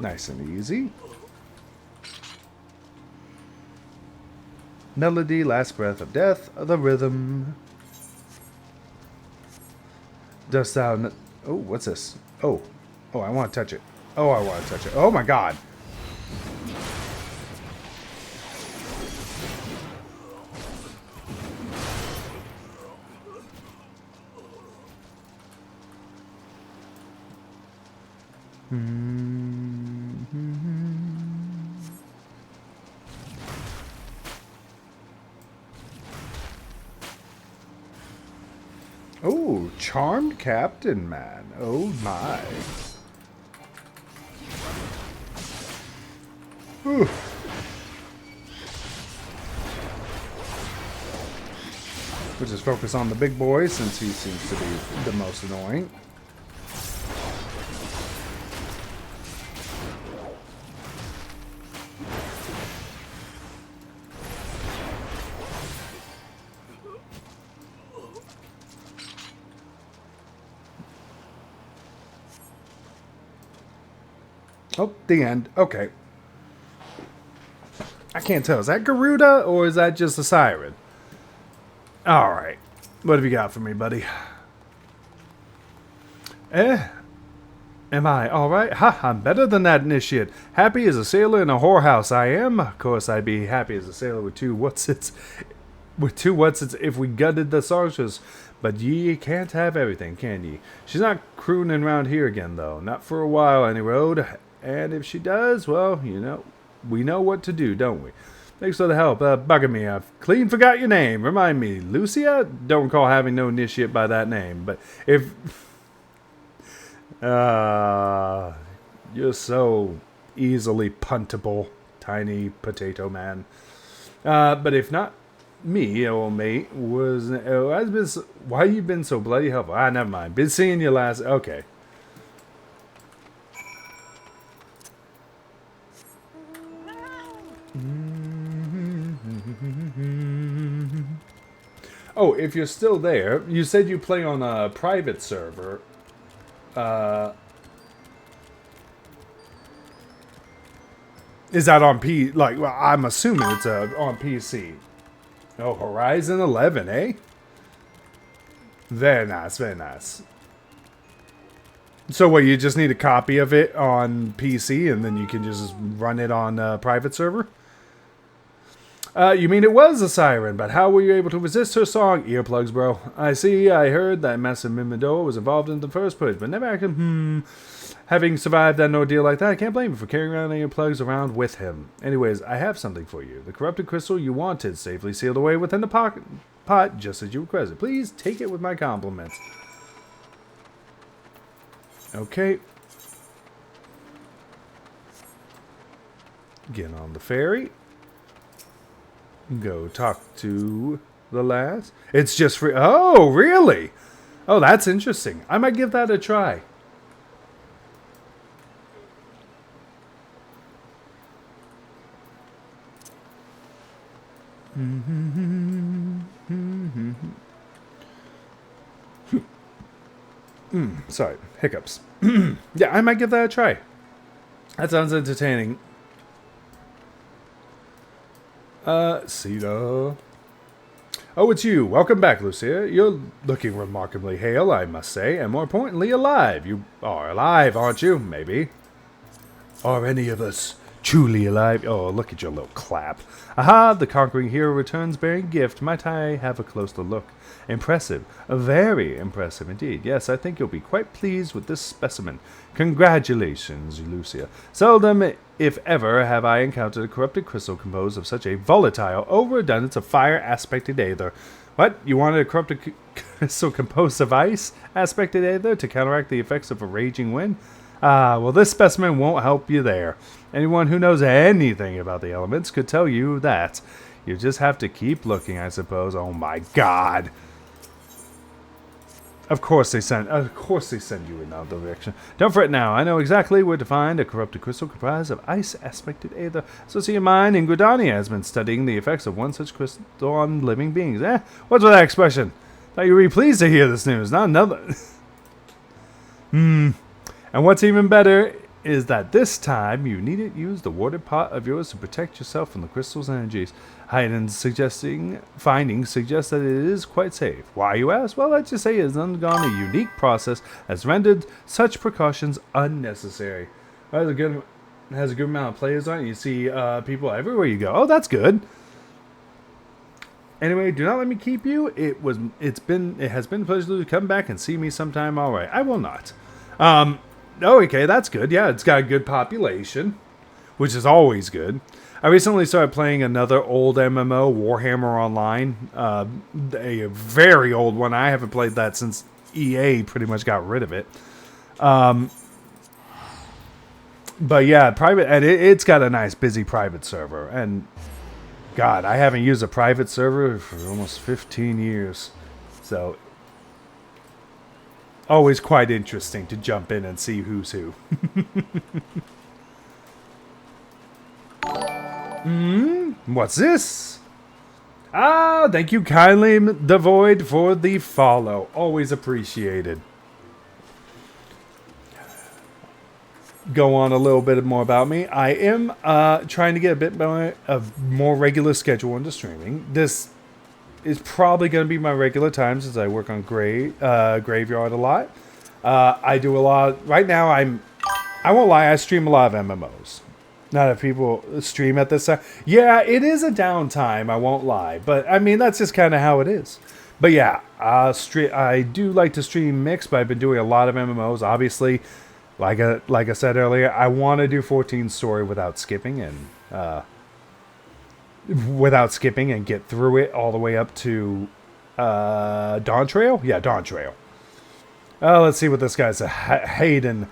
Nice and easy. Melody, last breath of death, the rhythm. Dost thou... Oh, what's this? Oh, I want to touch it. Oh, I want to touch it. Oh my god. Oh, charmed captain, man. Oh my. Whew. We'll just focus on the big boy since he seems to be the most annoying. Oh, the end. Okay. I can't tell. Is that Garuda or is that just a siren? Alright. What have you got for me, buddy? Am I alright? Ha, I'm better than that initiate. Happy as a sailor in a whorehouse I am. Of course, I'd be happy as a sailor with two whatsits. With two whatsits if we gutted the sorceress. But ye can't have everything, can ye? She's not crooning around here again, though. Not for a while, any road. And if she does, well, you know, we know what to do, don't we? Thanks for the help. Bugging me. I've clean forgot your name. Remind me, Lucia? Don't recall having no initiate by that name. But if... you're so easily puntable, tiny potato man. But if not me, old mate, why you been so bloody helpful? Never mind. Been seeing you last... Okay. Oh, if you're still there, you said you play on a private server. Is that on well, I'm assuming it's on PC. Oh, Horizon 11, eh? Very nice, very nice. So what, you just need a copy of it on PC and then you can just run it on a private server? You mean it was a siren, but how were you able to resist her song? Earplugs, bro. I heard that Master Mimidor was involved in the first push, but never acted, Having survived an ordeal like that, I can't blame him for carrying around earplugs around with him. Anyways, I have something for you. The corrupted crystal you wanted, safely sealed away within the pot, just as you requested. Please take it with my compliments. Okay. Get on the ferry. Go talk to the lads. It's just free. Oh, really? Oh, that's interesting. I might give that a try. Sorry, hiccups. Yeah, I might give that a try. That sounds entertaining. Cedar. Oh, it's you. Welcome back, Lucia. You're looking remarkably hale, I must say, and more importantly, alive. You are alive, aren't you? Maybe. Are any of us truly alive? Oh, look at your little clap. Aha, the conquering hero returns bearing gift. Might I have a closer look? Impressive. Very impressive indeed. Yes, I think you'll be quite pleased with this specimen. Congratulations, Lucia. Seldom, if ever, have I encountered a corrupted crystal composed of such a volatile, overabundance of fire-aspected aether. What? You wanted a corrupted crystal composed of ice-aspected aether to counteract the effects of a raging wind? Ah, well, this specimen won't help you there. Anyone who knows anything about the elements could tell you that. You just have to keep looking, I suppose. Oh my god. Of course they send you in that direction. Don't fret now. I know exactly where to find a corrupted crystal comprised of ice-aspected aether. Associate of mine in Gridania has been studying the effects of one such crystal on living beings. What's with that expression? Thought you were pleased to hear this news. Not another. And what's even better is that this time you needn't use the watered pot of yours to protect yourself from the crystal's energies. Heiden's findings suggest that it is quite safe. Why, you ask? Well, let's just say it has undergone a unique process that's rendered such precautions unnecessary. Well, it has a good amount of players on it. You see people everywhere you go. Oh, that's good. Anyway, do not let me keep you. It has been a pleasure to come back and see me sometime. All right, I will not. Oh, okay, that's good. Yeah, it's got a good population, which is always good. I recently started playing another old MMO, Warhammer Online, a very old one. I haven't played that since EA pretty much got rid of it. But yeah, private, and it's got a nice busy private server. And God, I haven't used a private server for almost 15 years. So always quite interesting to jump in and see who's who. What's this? Ah, thank you kindly, the Void, for the follow. Always appreciated. go on a little bit more about me. I am trying to get a bit more of more regular schedule into streaming. This is probably going to be my regular times as I work on Graveyard a lot. I do a lot right now. I won't lie, I stream a lot of MMOs. Not if people stream at this time. Yeah, it is a downtime, I won't lie. But, I mean, that's just kind of how it is. But yeah, I do like to stream mixed, but I've been doing a lot of MMOs. Obviously, like I said earlier, I want to do 14 story without skipping and get through it all the way up to Dawn Trail? Yeah, Dawn Trail. Let's see what this guy's Hayden.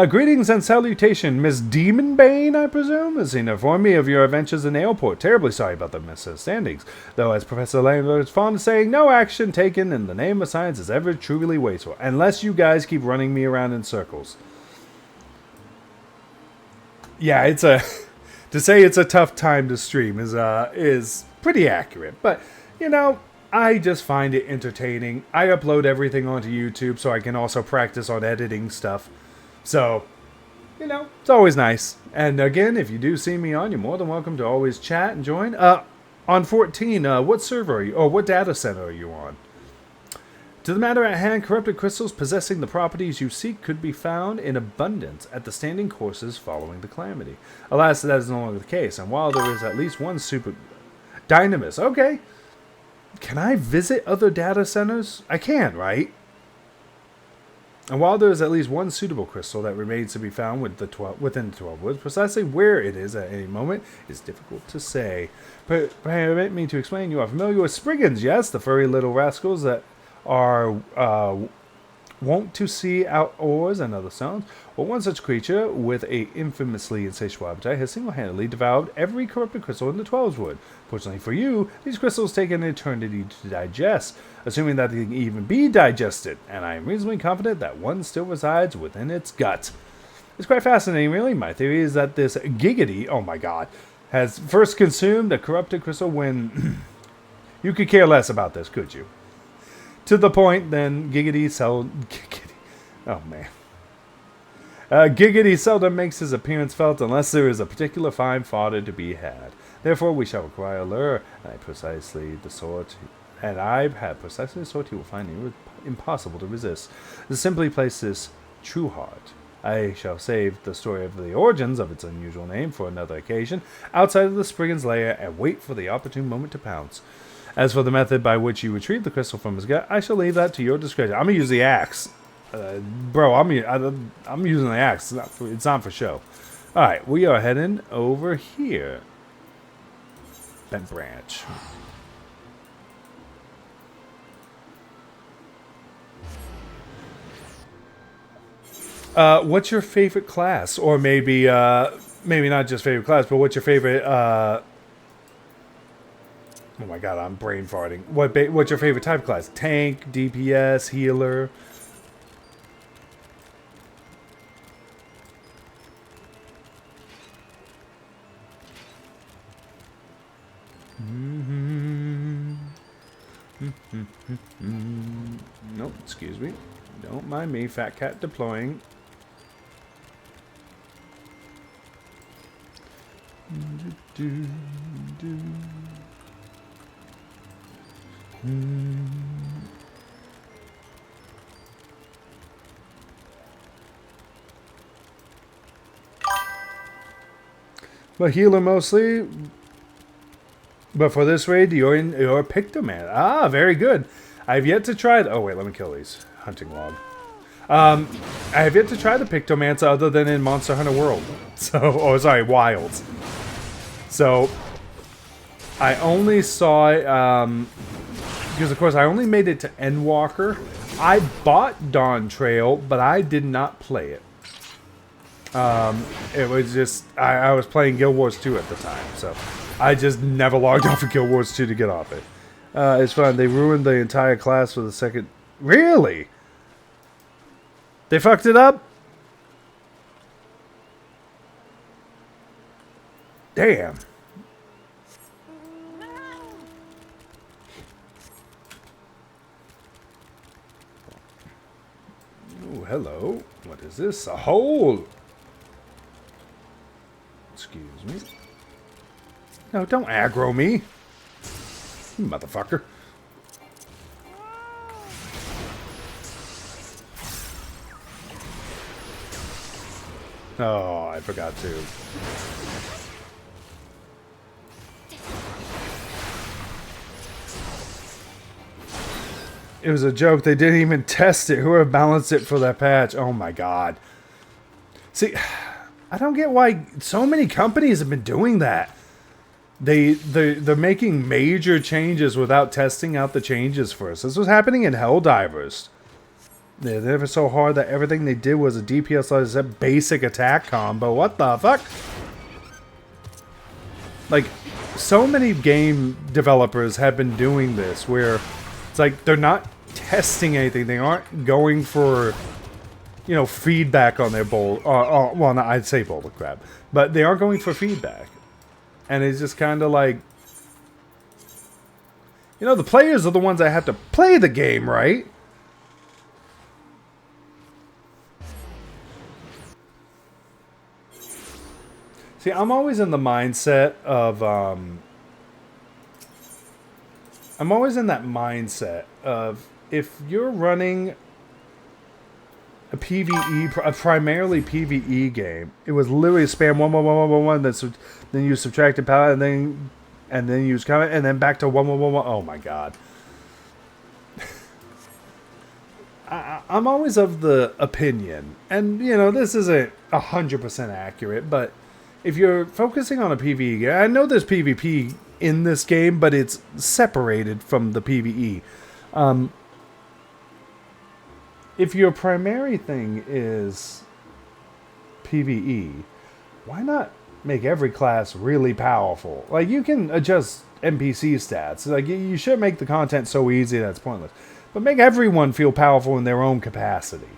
Greetings and salutation, Miss Demonbane, I presume, has informed me of your adventures in the airport. Terribly sorry about the misunderstandings. Though, as Professor Langford is fond of saying, no action taken in the name of science is ever truly wasteful, unless you guys keep running me around in circles. Yeah, to say it's a tough time to stream is pretty accurate. But, you know, I just find it entertaining. I upload everything onto YouTube so I can also practice on editing stuff. So, you know, it's always nice. And again, if you do see me on, you're more than welcome to always chat and join. On 14, what server are you, or what data center are you on? To the matter at hand, corrupted crystals possessing the properties you seek could be found in abundance at the standing courses following the calamity. Alas, that is no longer the case, and while there is at least one super... Dynamis, okay. Can I visit other data centers? I can, right? And while there is at least one suitable crystal that remains to be found within the 12 woods, precisely where it is at any moment is difficult to say. Permit me to explain. You are familiar with Spriggans, yes? The furry little rascals that are wont to see out ores and other stones. Well, one such creature, with a infamously insatiable appetite, has single-handedly devoured every corrupted crystal in the 12's wood. Fortunately for you, these crystals take an eternity to digest, assuming that they can even be digested, and I am reasonably confident that one still resides within its gut. It's quite fascinating, really. My theory is that this Giggity, oh my god, has first consumed a corrupted crystal when... You could care less about this, could you? To the point, then, Giggity oh man. Giggity seldom makes his appearance felt unless there is a particular fine fodder to be had. Therefore, we shall require a lure, and I have precisely the sort you will find impossible to resist. To simply place this true heart. I shall save the story of the origins of its unusual name for another occasion, outside of the Spriggan's lair, and wait for the opportune moment to pounce. As for the method by which you retrieve the crystal from his gut, I shall leave that to your discretion. I'm gonna use the axe, bro. I'm using the axe. It's not for show. All right, we are heading over here. Bent branch. What's your favorite class, or maybe not just favorite class, but what's your favorite? Oh my god, I'm brain farting. What's your favorite type of class? Tank, DPS, healer? Nope, excuse me. Don't mind me, fat cat deploying. But healer mostly. But for this raid, you're Pictoman. Ah, very good. I've yet to try... Oh, wait, let me kill these. Hunting log. I have yet to try the Pictomancer other than in Monster Hunter World. So, Wilds. So, I only saw it, because of course I only made it to Endwalker. I bought Dawn Trail, but I did not play it. It was just, I was playing Guild Wars 2 at the time, so I just never logged off of Guild Wars 2 to get off it. It's fun. They ruined the entire class for the second... Really? They fucked it up? Damn. Oh, hello. What is this? A hole. No, don't aggro me. You motherfucker. Oh, I forgot to. It was a joke. They didn't even test it. Whoever balanced it for that patch. Oh my god. See, I don't get why so many companies have been doing that. They're making major changes without testing out the changes first. This was happening in Helldivers. They were so hard that everything they did was a DPS like a basic attack combo. What the fuck? Like, so many game developers have been doing this where it's like they're not testing anything. They aren't going for, you know, feedback on their bowl. Well, no, I'd say boulder crab, but they aren't going for feedback. And it's just kind of like, you know, the players are the ones that have to play the game, right? See, I'm always in the mindset of, I'm always in that mindset of, if you're running a PvE, a primarily PvE game, it was literally spam 1, then you subtracted power, and then use comment, and then back to 1. Oh my god. I'm always of the opinion, and you know, this isn't 100% accurate, but if you're focusing on a PvE game, I know there's PvP in this game, but it's separated from the PvE. If your primary thing is PvE, why not make every class really powerful? Like, you can adjust NPC stats. Like, you should make the content so easy that it's pointless. But make everyone feel powerful in their own capacity.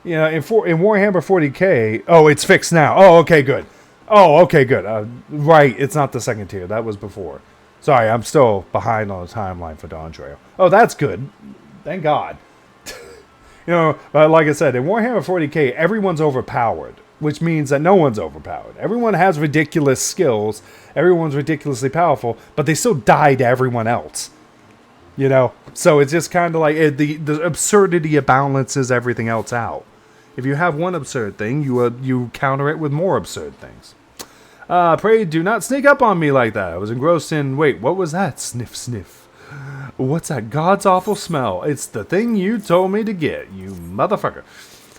You know, in Warhammer 40k... Oh, it's fixed now. Oh, okay, good. Oh, okay, good. Right, it's not the second tier. That was before. Sorry, I'm still behind on the timeline for Dawn Trail. Oh, that's good. Thank God. You know, but like I said, in Warhammer 40k, everyone's overpowered, which means that no one's overpowered. Everyone has ridiculous skills, everyone's ridiculously powerful, but they still die to everyone else. You know? So it's just kind of like, the absurdity balances everything else out. If you have one absurd thing, you counter it with more absurd things. Pray do not sneak up on me like that. I was engrossed in... Wait, what was that? Sniff, sniff. What's that god's awful smell? It's the thing you told me to get, you motherfucker.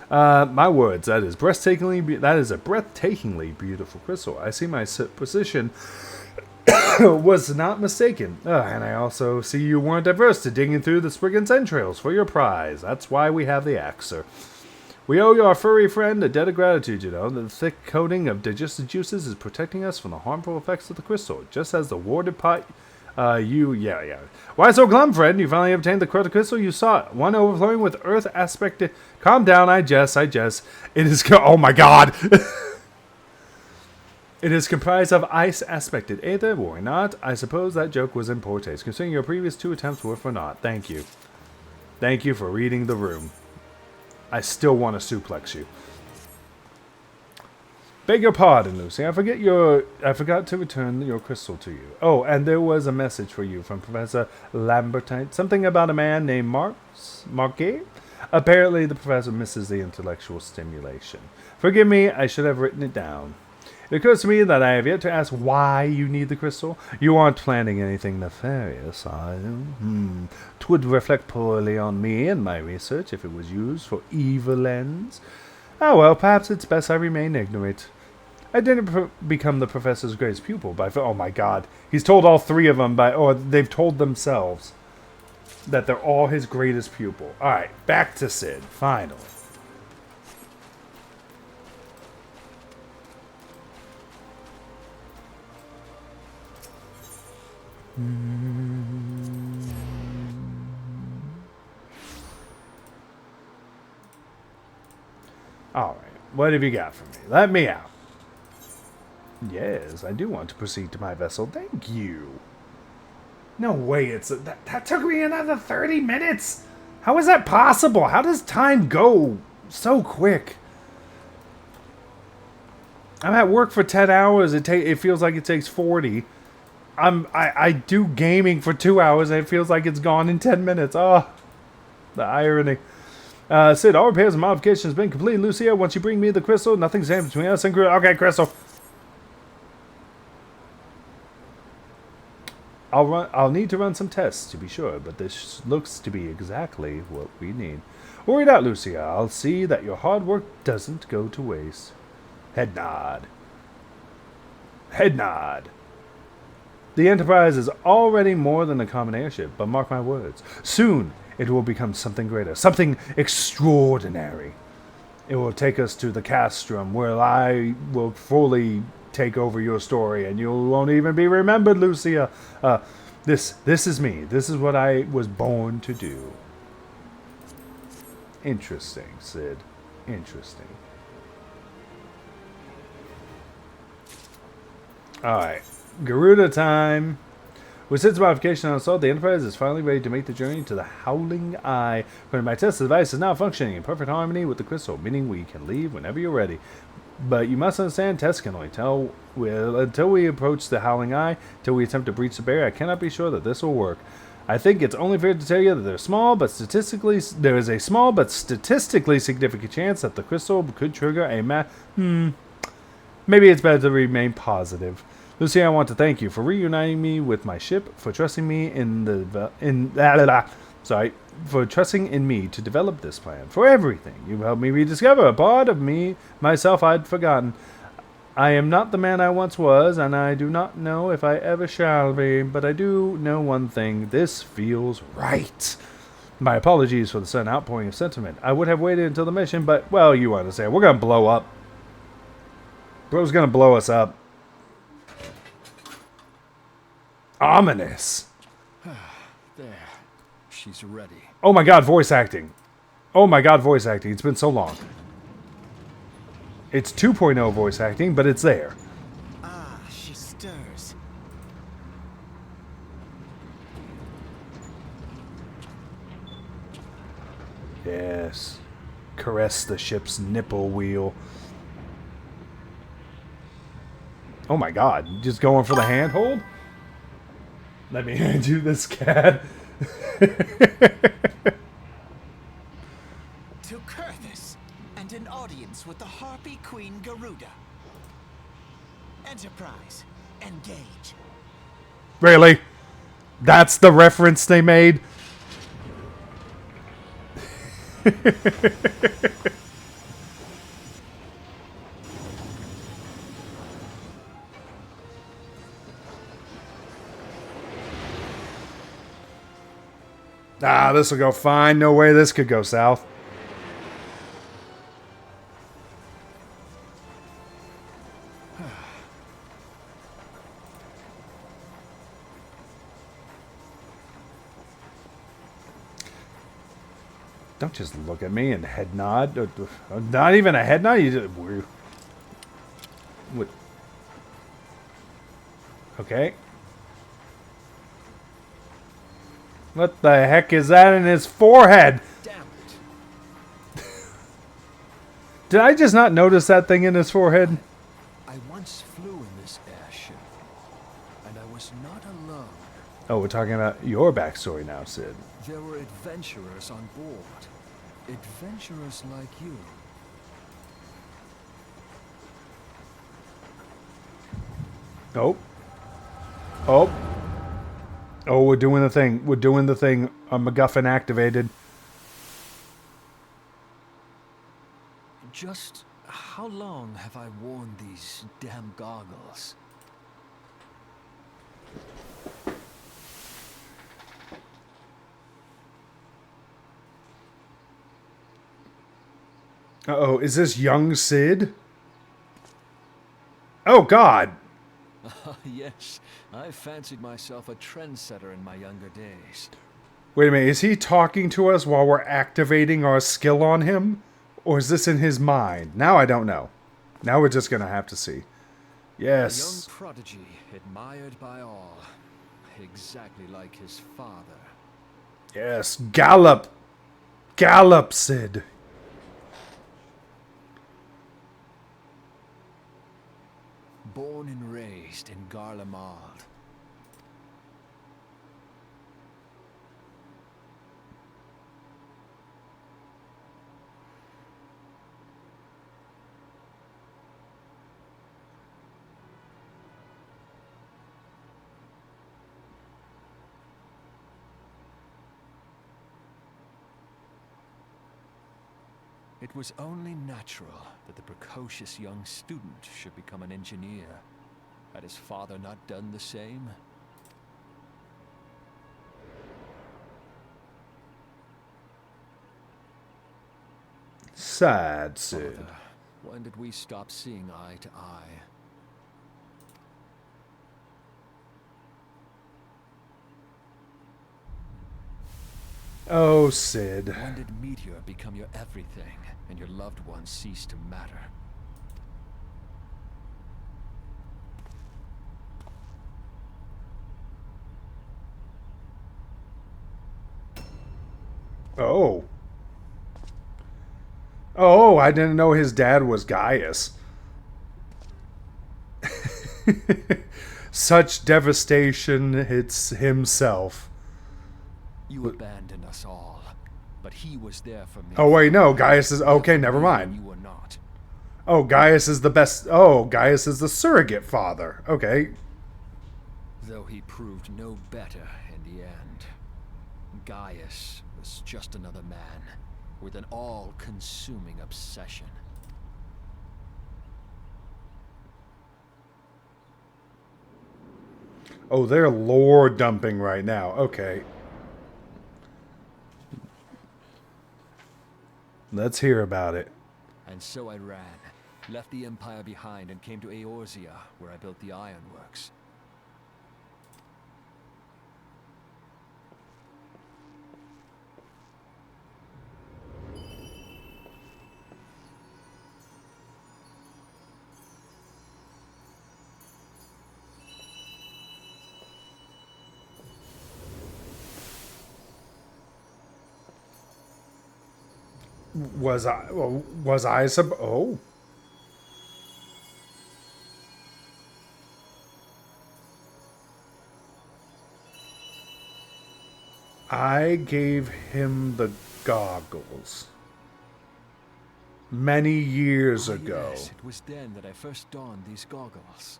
My words, that is a breathtakingly beautiful crystal. I see my position was not mistaken. And I also see you weren't averse to digging through the Spriggan's entrails for your prize. That's why we have the axe, sir. We owe your furry friend a debt of gratitude, you know. The thick coating of digestive juices is protecting us from the harmful effects of the crystal, just as the warded pot... Yeah. Why so glum, friend? You finally obtained the crystal you sought. One overflowing with earth aspected... Calm down, I jest. It is... Oh my god! It is comprised of ice aspected aether, worry not. I suppose that joke was in poor taste, considering your previous 2 attempts were for naught. Thank you. Thank you for reading the room. I still want to suplex you. Beg your pardon, Lucy. I forgot to return your crystal to you. Oh, and there was a message for you from Professor Lambertine. Something about a man named Marquet? Apparently, the professor misses the intellectual stimulation. Forgive me, I should have written it down. It occurs to me that I have yet to ask why you need the crystal. You aren't planning anything nefarious, are you? 'Twould reflect poorly on me and my research if it was used for evil ends. Oh well, perhaps it's best I remain ignorant. I didn't become the professor's greatest pupil by... Oh my god. He's told all 3 of them or they've told themselves that they're all his greatest pupil. Alright, back to Sid, finally. Alright, what have you got for me? Let me out. Yes, I do want to proceed to my vessel. Thank you. No way, that took me another 30 minutes? How is that possible? How does time go so quick? I'm at work for 10 hours. It feels like it takes 40. I do gaming for 2 hours and it feels like it's gone in 10 minutes. Oh, the irony. Sid, all repairs and modifications have been completed. Lucia, once you bring me the crystal, nothing's standing between us and Garuda. Okay, crystal. I'll need to run some tests to be sure, but this looks to be exactly what we need. Worry not, Lucia. I'll see that your hard work doesn't go to waste. Head nod. Head nod. The Enterprise is already more than a common airship, but mark my words, soon it will become something greater, something extraordinary. It will take us to the castrum, where I will fully take over your story, and you won't even be remembered, Lucia. This is me. This is what I was born to do. Interesting, Sid. Interesting. Alright. Garuda time. With Sid's modification installed, the Enterprise is finally ready to make the journey to the Howling Eye. According to my test, the device is now functioning in perfect harmony with the crystal, meaning we can leave whenever you're ready. But you must understand, tests can only tell until we approach the Howling Eye, until we attempt to breach the barrier. I cannot be sure that this will work. I think it's only fair to tell you that there is a small but statistically significant chance that the crystal could trigger a maybe it's better to remain positive. Lucy, I want to thank you for reuniting me with my ship, for trusting me for trusting in me to develop this plan, for everything. You've helped me rediscover a part of myself I'd forgotten. I am not the man I once was, and I do not know if I ever shall be, but I do know one thing. This feels right. My apologies for the sudden outpouring of sentiment. I would have waited until the mission, but, well, you understand. We're gonna blow up. Bro's gonna blow us up. Ominous. There. She's ready. Oh my god, voice acting. Oh my god, voice acting. It's been so long. It's 2.0 voice acting, but it's there. Ah, she stirs. Yes. Caress the ship's nipple wheel. Oh my god, just going for the handhold? Let me hand you this cat. To Kurthus, and an audience with the Harpy Queen Garuda. Enterprise, engage. Really? That's the reference they made? Ah, this will go fine. No way this could go south. Don't just look at me and head nod. Not even a head nod. You just, what? Okay. What the heck is that in his forehead? Damn it. Did I just not notice that thing in his forehead? I once flew in this airship, and I was not alone. Oh, we're talking about your backstory now, Sid. There were adventurers on board. Adventurers like you. Oh. Oh. Oh, we're doing the thing. We're doing the thing. A MacGuffin activated. Just how long have I worn these damn goggles? Uh-oh, is this young Sid? Oh, God. Yes, I fancied myself a trendsetter in my younger days. Wait a minute, is he talking to us while we're activating our skill on him? Or is this in his mind? Now I don't know. Now we're just going to have to see. Yes. A young prodigy, admired by all. Exactly like his father. Yes, gallop. Gallop, Sid. born and raised in Garlemald. It was only natural that the precocious young student should become an engineer. Had his father not done the same? Sad Sid. Father, when did we stop seeing eye to eye? Oh, Sid. When did Meteor become your everything, and your loved ones cease to matter? Oh. Oh, I didn't know his dad was Gaius. Such devastation hits himself. You abandoned us all, but he was there for me. Oh, wait, no. Gaius is... Okay, never mind. You were not. Oh, Gaius is the best... Oh, Gaius is the surrogate father. Okay. Though he proved no better in the end. Gaius was just another man with an all-consuming obsession. Oh, they're lore dumping right now. Okay. Let's hear about it. And so I ran, left the Empire behind and came to Eorzea, where I built the ironworks. Was I oh. I gave him the goggles many years ago. Yes, it was then that I first donned these goggles.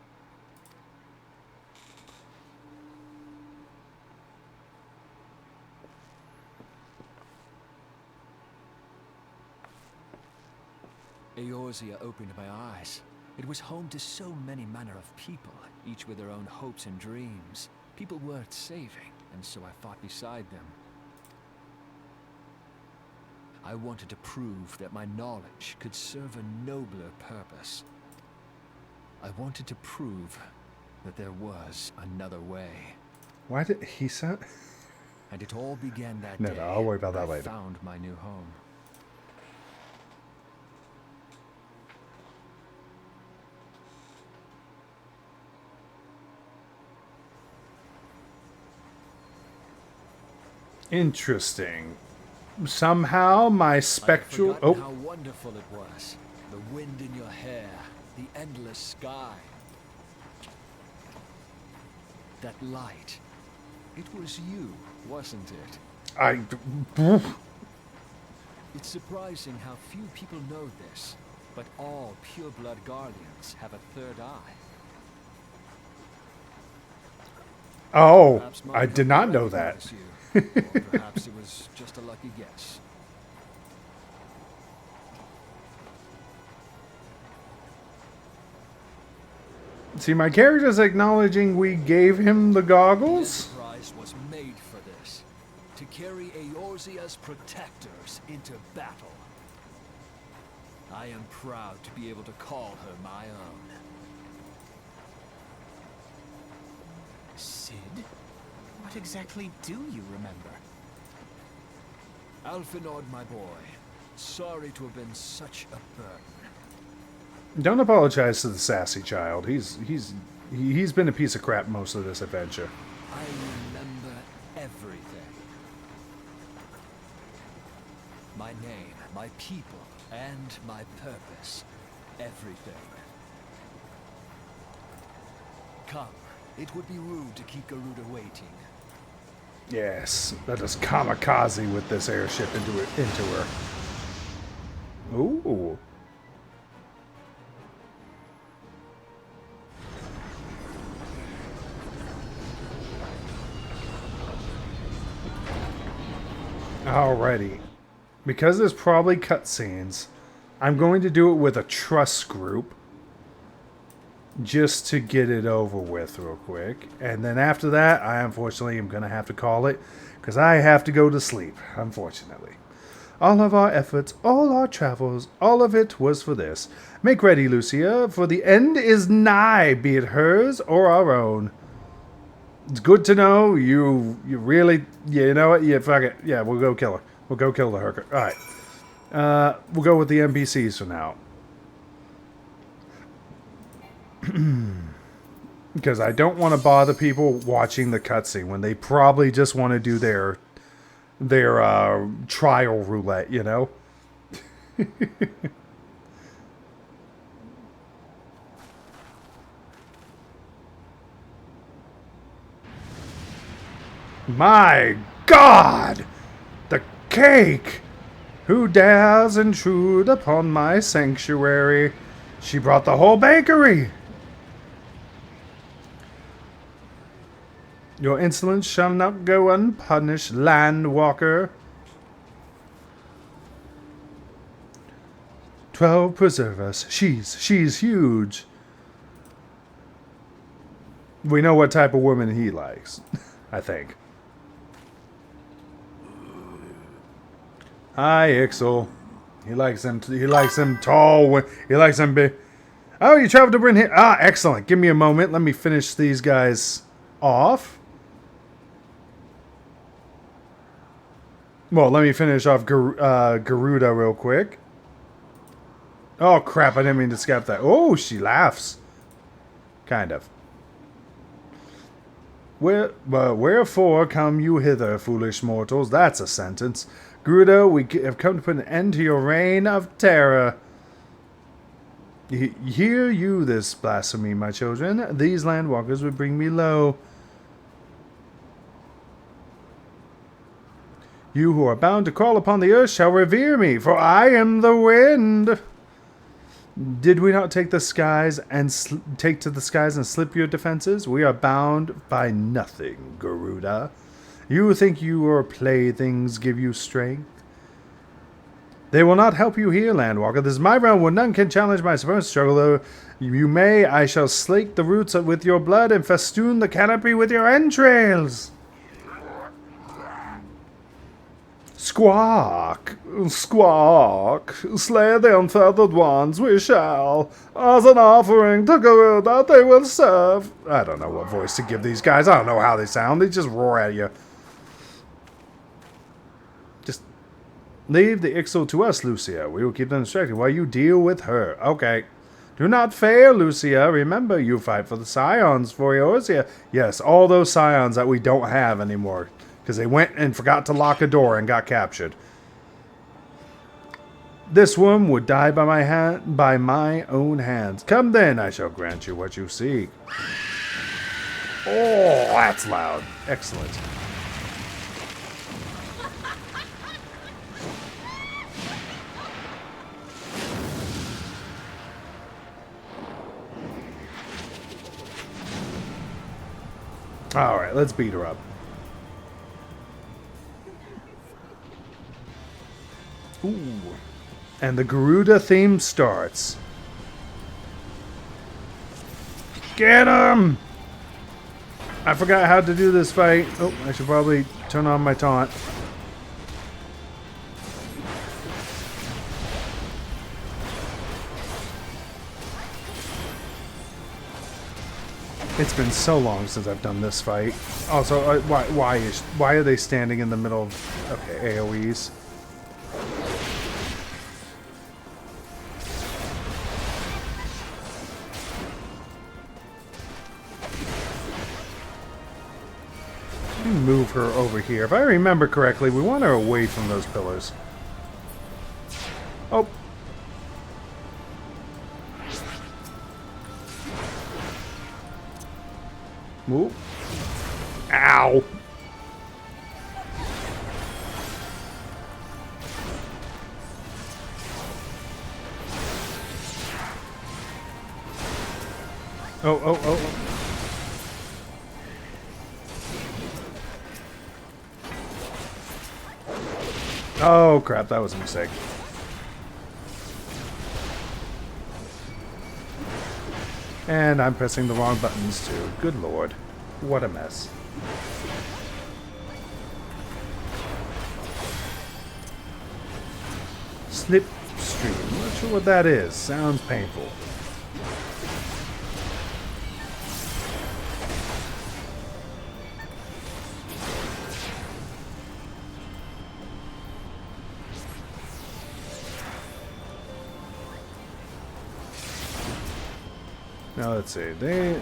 Eorzea opened my eyes. It was home to so many manner of people, each with their own hopes and dreams. People worth saving, and so I fought beside them. I wanted to prove that my knowledge could serve a nobler purpose. I wanted to prove that there was another way. Why did he say? And it all began that No, day. I'll worry about that I later. found my new home. Interesting. Somehow my spectral... I'd forgotten Oh, how wonderful it was. The wind in your hair, the endless sky. That light. It was you, wasn't it? I... It's surprising how few people know this, but all pure-blood guardians have a third eye. Oh, Perhaps I mine did not didn't know that. recognize you. Or perhaps it was just a lucky guess. See, my character's acknowledging we gave him the The goggles? Enterprise was made for this, to carry Eorzea's protectors into battle. I am proud to be able to call her my own. Sid? What exactly do you remember? Alphinaud, my boy. Sorry to have been such a burden. Don't apologize to the sassy child. He's been a piece of crap most of this adventure. I remember everything. My name, my people, and my purpose. Everything. Come. It would be rude to keep Garuda waiting. Yes, let us kamikaze with this airship into her. Ooh. Alrighty. Because there's probably cutscenes, I'm going to do it with a trust group. Just to get it over with real quick. And then after that, I unfortunately am going to have to call it. Because I have to go to sleep, unfortunately. All of our efforts, all our travels, all of it was for this. Make ready, Lucia, for the end is nigh, be it hers or our own. It's good to know you really, you know what, yeah, fuck it. Yeah, we'll go kill her. We'll go kill the hooker. Alright. We'll go with the NPCs for now. Because I don't want to bother people watching the cutscene when they probably just want to do their trial roulette, you know? My God! The cake! Who dares intrude upon my sanctuary? She brought the whole bakery! Your insolence shall not go unpunished, landwalker. 12 preserve us. She's huge. We know what type of woman he likes, I think. Hi, Ixel. He likes them tall. He likes them big. Oh, you traveled to bring here. Ah, excellent. Give me a moment. Let me finish these guys off. Well, let me finish off Garuda real quick. Oh, crap. I didn't mean to skip that. Oh, she laughs. Kind of. Wherefore come you hither, foolish mortals? That's a sentence. Garuda, we have come to put an end to your reign of terror. Hear you this blasphemy, my children. These landwalkers would bring me low. You who are bound to crawl upon the earth shall revere me, for I am the wind. Did we not take the skies and take to the skies and slip your defenses? We are bound by nothing, Garuda. You think your playthings give you strength? They will not help you here, Landwalker. This is my realm where none can challenge my supreme struggle. Though you may, I shall slake the roots with your blood and festoon the canopy with your entrails. Squawk, squawk, slay the unfeathered ones, we shall. As an offering to Garuda, they will serve. I don't know what voice to give these guys. I don't know how they sound. They just roar at you. Just leave the Ixel to us, Lucia. We will keep them distracted while you deal with her. Okay. Do not fail, Lucia. Remember, you fight for the Scions for Eorzea. Yes, all those Scions that we don't have anymore. Because they went and forgot to lock a door and got captured. This one would die by my own hands. Come then, I shall grant you what you seek. Oh, that's loud. Excellent. Alright, let's beat her up. Ooh. And the Garuda theme starts. Get him! I forgot how to do this fight. Oh, I should probably turn on my taunt. It's been so long since I've done this fight. Also, why are they standing in the middle of AoEs? Move her over here. If I remember correctly, we want her away from those pillars. Oh. Ooh. Ow. Oh, oh, oh. Oh, crap. That was a mistake. And I'm pressing the wrong buttons, too. Good lord. What a mess. Slipstream. Not sure what that is. Sounds painful. Now let's see. They.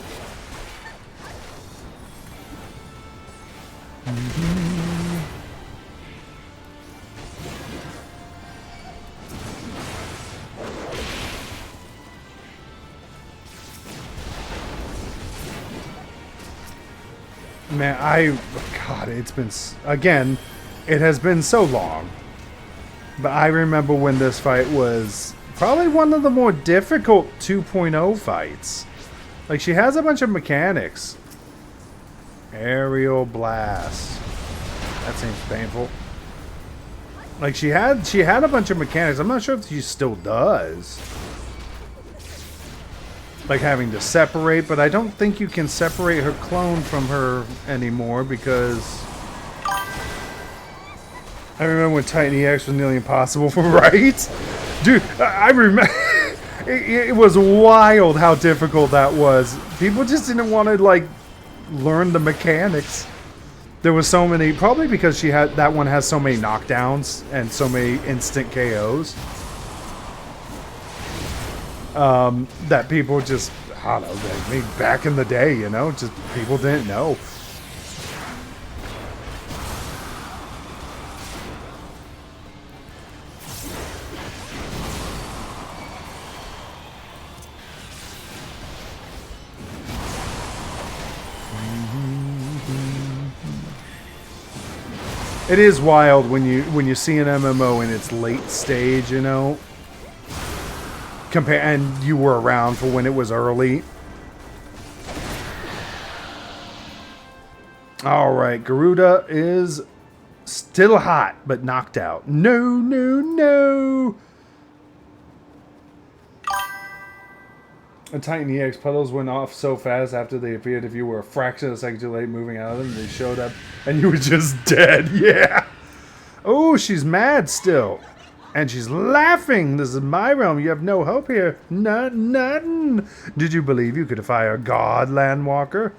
Man, God, it's been, again, it has been so long. But I remember when this fight was probably one of the more difficult 2.0 fights. Like, she has a bunch of mechanics. Aerial blast. That seems painful. Like, she had a bunch of mechanics. I'm not sure if she still does. Like having to separate, but I don't think you can separate her clone from her anymore because I remember when Titan EX was nearly impossible, right? Dude, I remember it was wild how difficult that was. People just didn't want to like learn the mechanics. There was so many, probably because that one has so many knockdowns and so many instant KOs. That people just, I don't know, I mean, back in the day, you know, just people didn't know. It is wild when you see an MMO in its late stage, you know. And you were around for when it was early. Alright, Garuda is still hot, but knocked out. No, no, no! The Titan EX pedals went off so fast after they appeared. If you were a fraction of a second too late moving out of them, they showed up and you were just dead. Yeah! Oh, she's mad still. And she's laughing. This is my realm. You have no hope here. None. Did you believe you could defy a god, Landwalker?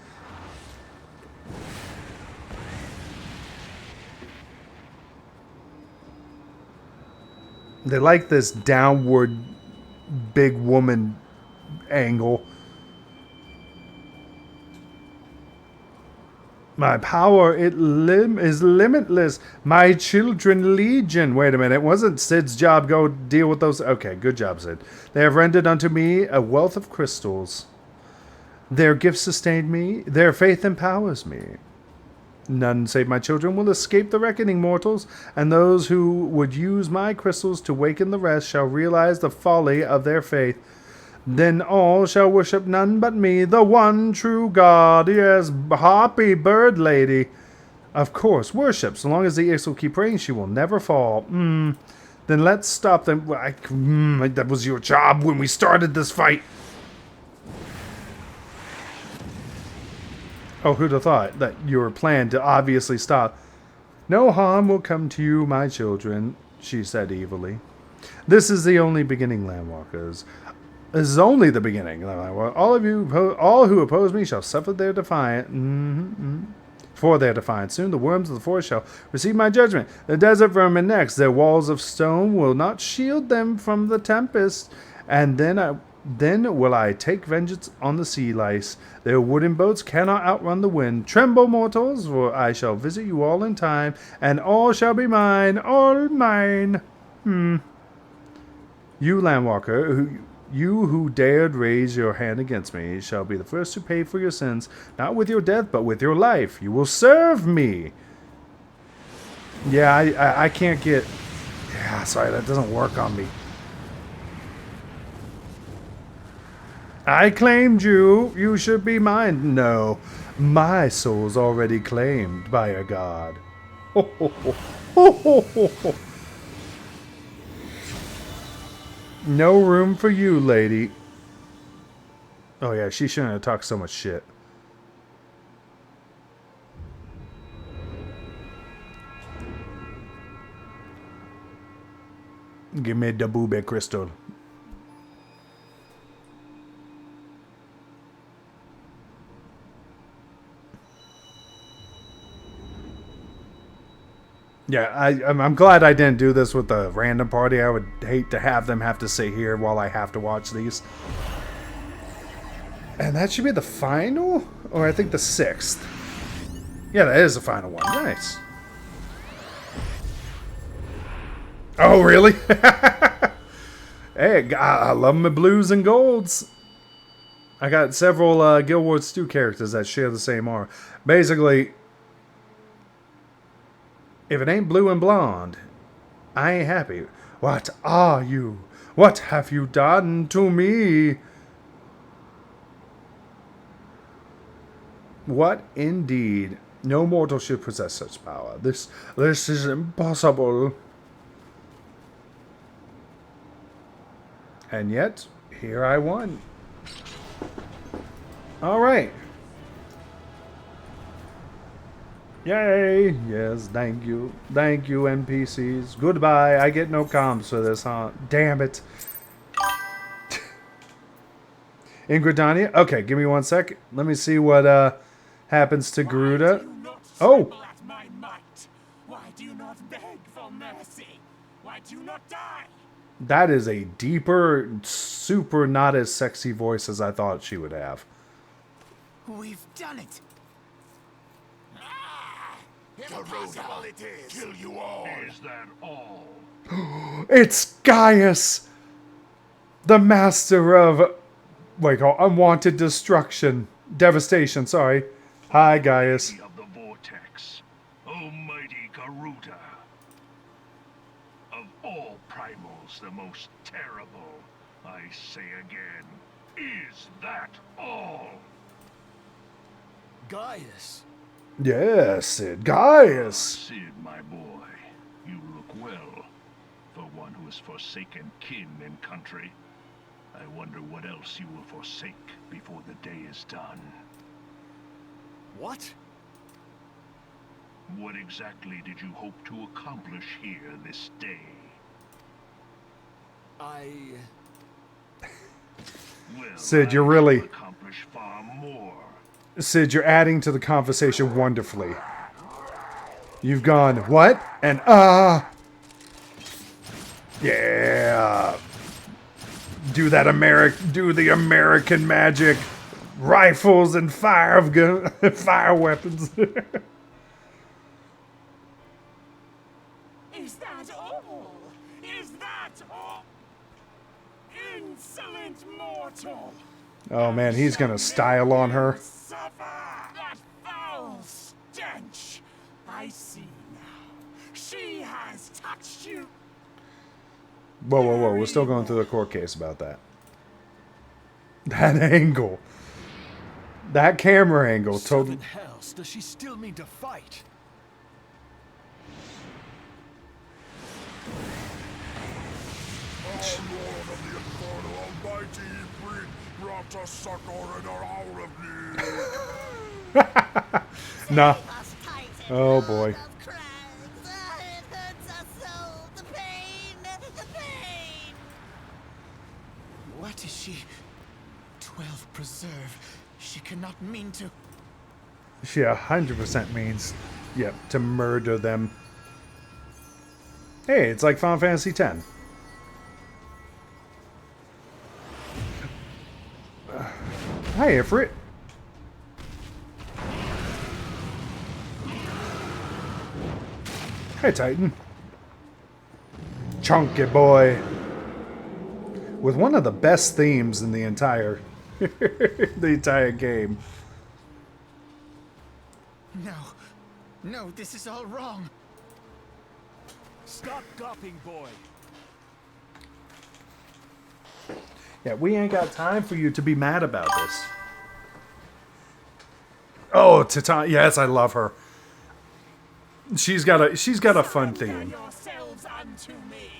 They like this downward big woman angle. My power is limitless. My children legion. Wait a minute. Wasn't Sid's job go deal with those? Okay, good job, Sid. They have rendered unto me a wealth of crystals. Their gifts sustained me. Their faith empowers me. None save my children will escape the reckoning, mortals, and those who would use my crystals to waken the rest shall realize the folly of their faith. Then all shall worship none but me, the one true God. Yes, happy bird lady. Of course, worship. So long as the EX will keep praying, she will never fall. Then let's stop them. That was your job when we started this fight. Oh, who'd have thought that your plan to obviously stop? No harm will come to you, my children, she said evilly. This is the only beginning, Landwalkers. This is only the beginning. All who oppose me shall suffer their defiance. For their defiance. Soon the worms of the forest shall receive my judgment. The desert vermin next. Their walls of stone will not shield them from the tempest. And then will I take vengeance on the sea lice. Their wooden boats cannot outrun the wind. Tremble, mortals, for I shall visit you all in time, and all shall be mine, all mine. You, Landwalker, You who dared raise your hand against me shall be the first to pay for your sins, not with your death, but with your life. You will serve me. Yeah, I can't get... Yeah, sorry, that doesn't work on me. I claimed you. You should be mine. No, my soul's already claimed by a god. Ho, ho, ho. Ho, ho, ho, ho. No room for you, lady. Oh yeah, she shouldn't have talked so much shit. Give me the booby crystal. Yeah, I'm glad I didn't do this with a random party. I would hate to have them have to sit here while I have to watch these. And that should be the final? Or I think the 6th. Yeah, that is the final one. Nice. Oh, really? Hey, I love my blues and golds. I got several Guild Wars 2 characters that share the same aura. Basically... If it ain't blue and blonde, I ain't happy. What are you? What have you done to me? What indeed? No mortal should possess such power. This is impossible. And yet, here I won. All right. Yay! Yes, thank you. Thank you, NPCs. Goodbye. I get no comms for this, huh? Damn it. Ingridania? Okay, give me 1 sec. Let me see what happens to Garuda. Oh! Why do you not beg for mercy? Why do you not die? That is a deeper, super not as sexy voice as I thought she would have. We've done it. Impossible it is. Kill you all. Is that all? It's Gaius! The master of... Wait, unwanted destruction. Devastation, sorry. Hi, Gaius. Of the vortex, almighty Garuda. Of all primals, the most terrible, I say again, is that all? Gaius. Yes, Sid. Gaius! Sid, my boy, you look well. For one who has forsaken kin and country, I wonder what else you will forsake before the day is done. What? What exactly did you hope to accomplish here this day? Well, Sid, you're really... accomplish far more. Sid, you're adding to the conversation wonderfully. You've gone, what? And, yeah. Do the American magic. Rifles and fire weapons. Is that all? Is that all? Insolent mortal! Oh man, he's gonna style on her. Suffer that foul stench! I see now. She has touched you. Whoa, whoa, whoa. We're still going through the court case about that. That angle. That camera angle. Totally. What else does she still mean to fight? Nah. Oh boy. What is she? 12 preserve. She cannot mean to. She 100% means, yep, to murder them. Hey, it's like Final Fantasy X. Hi, Ifrit. Hey, Titan. Chunky boy. with one of the best themes in the entire the entire game. No. No, this is all wrong. Stop gawping, boy. Yeah, we ain't got time for you to be mad about this. Oh, Titan. Yes, I love her. She's got a fun theme. Yourselves unto me.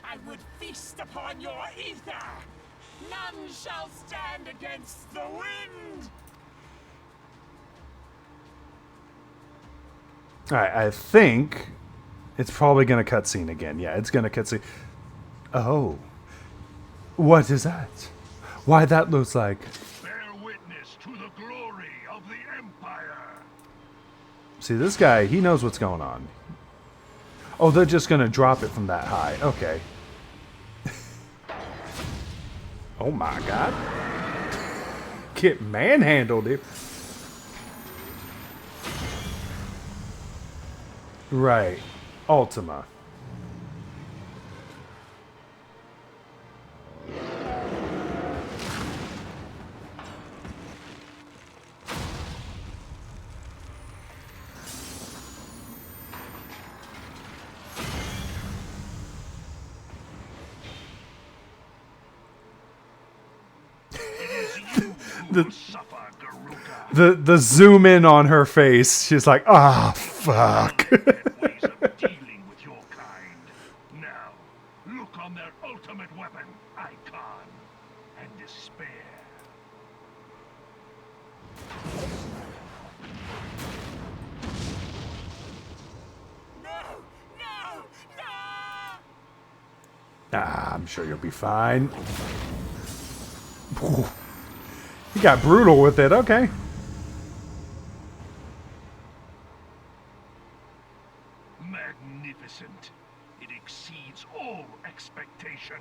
I would feast upon your ether. None shall stand against the wind. Alright, I think it's probably gonna cutscene again. Yeah, it's gonna cutscene. Oh. What is that? Why, that looks like... Bear witness to the glory of the Empire. See, this guy, he knows what's going on. Oh, they're just gonna drop it from that high. Okay. Oh my god. Get manhandled, dude. Right. Ultima. Suffer, Garuda. The zoom in on her face. She's like, ah, fuck. Ways of dealing with your kind. Now, look on their ultimate weapon, Icon, and despair. No! No! No! Ah, I'm sure you'll be fine. He got brutal with it, okay. Magnificent. It exceeds all expectation.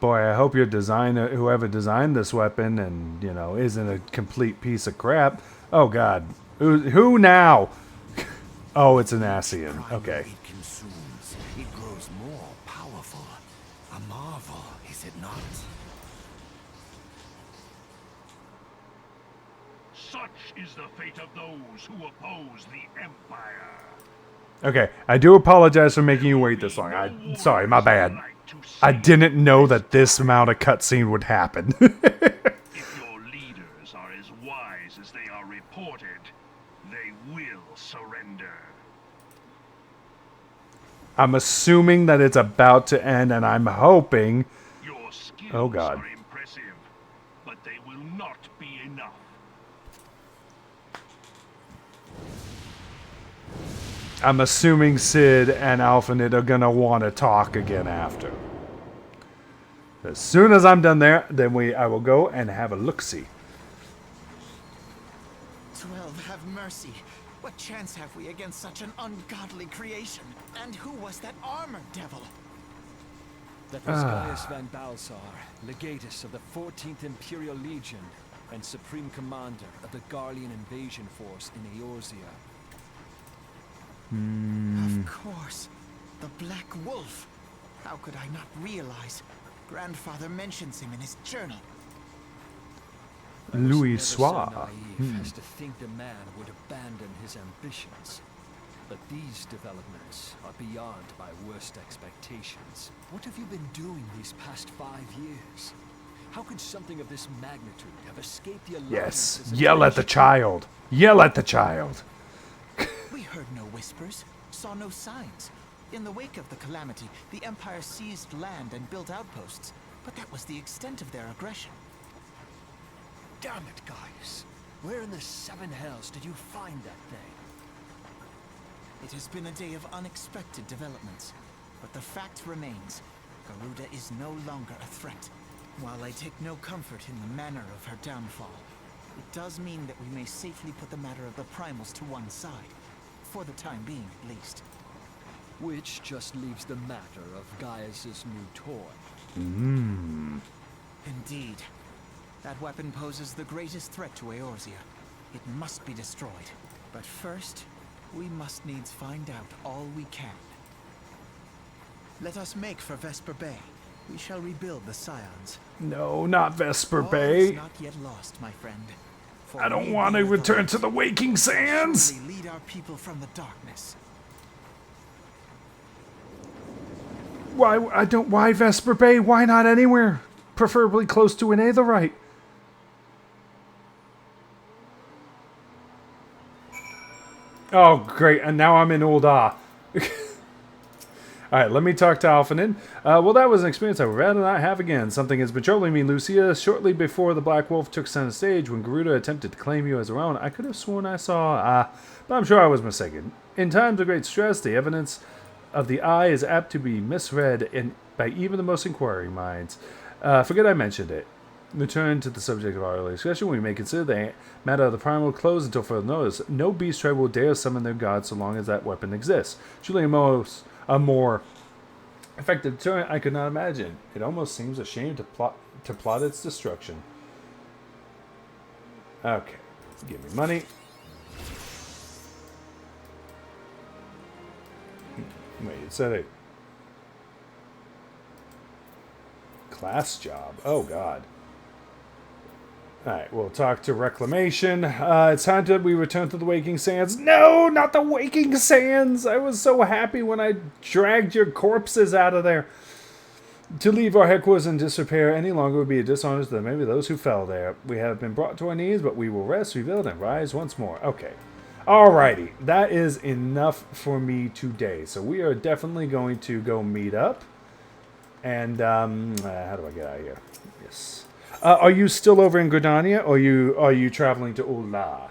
Boy, I hope your designer, whoever designed this weapon, and, you know, isn't a complete piece of crap. Oh, God. Who now? Oh, it's an Asian. Okay. It consumes. It grows more powerful. A marvel, is it not? Such is the fate of those who oppose the Empire. Okay, I do apologize for making you wait this long. Sorry, my bad. I didn't know that this amount of cutscene would happen. If your leaders are as wise as they are reported, they will surrender. I'm assuming that it's about to end, and I'm hoping... Your skills Oh, God. are impressive, but they will not be enough. I'm assuming Sid and Alphanid are gonna want to talk again after. As soon as I'm done there, then I will go and have a look-see. 12, have mercy. What chance have we against such an ungodly creation? And who was that armored devil? That was Gaius Van Balsar, legatus of the 14th Imperial Legion and supreme commander of the Garlean invasion force in Eorzea. Of course. The Black Wolf. How could I not realize? Grandfather mentions him in his journal. Louis Never Soir. so naive as to think the man would abandon his ambitions. But these developments are beyond my worst expectations. What have you been doing these past 5 years? How could something of this magnitude have escaped the Yes, alliance's yell at the attention? child. Yell at the child. We heard no whispers, saw no signs. In the wake of the calamity, the Empire seized land and built outposts, but that was the extent of their aggression. Damn it, Gaius. Where in the 7 hells did you find that thing? It has been a day of unexpected developments, but the fact remains, Garuda is no longer a threat. While I take no comfort in the manner of her downfall, it does mean that we may safely put the matter of the primals to one side, for the time being at least. Which just leaves the matter of Gaius's new toy. Indeed. That weapon poses the greatest threat to Eorzea. It must be destroyed. But first, we must needs find out all we can. Let us make for Vesper Bay. we shall rebuild the Scions. No, not Vesper All is Bay. not yet lost, my friend. For I don't we want to bear the return light. to the Waking Sands. Surely lead our people from the darkness. Why Vesper Bay? Why not anywhere? Preferably close to an Aetherite. Oh, great. And now I'm in Ul'dah. Alright, let me talk to Alphanin. Well, that was an experience I would rather not have again. Something has been troubling me, Lucia. Shortly before the Black Wolf took center stage, when Garuda attempted to claim you as her own, I could have sworn I saw... but I'm sure I was mistaken. In times of great stress, the evidence of the eye is apt to be misread by even the most inquiring minds. Forget I mentioned it. Return to the subject of our earlier discussion. We may consider the matter of the primal closed until further notice. No beast tribe will dare summon their god so long as that weapon exists. Surely a more effective deterrent I could not imagine. It almost seems a shame to plot its destruction. Okay, give me money. Wait, it said a class job. Oh God. Alright, we'll talk to Reclamation. It's time that we return to the Waking Sands. No, not the Waking Sands! I was so happy when I dragged your corpses out of there. To leave our headquarters in disrepair any longer would be a dishonor to maybe those who fell there. We have been brought to our knees, but we will rest, rebuild, and rise once more. Okay. Alrighty. That is enough for me today. So we are definitely going to go meet up. And, how do I get out of here? Yes. Are you still over in Gridania, or are you traveling to Ul'dah?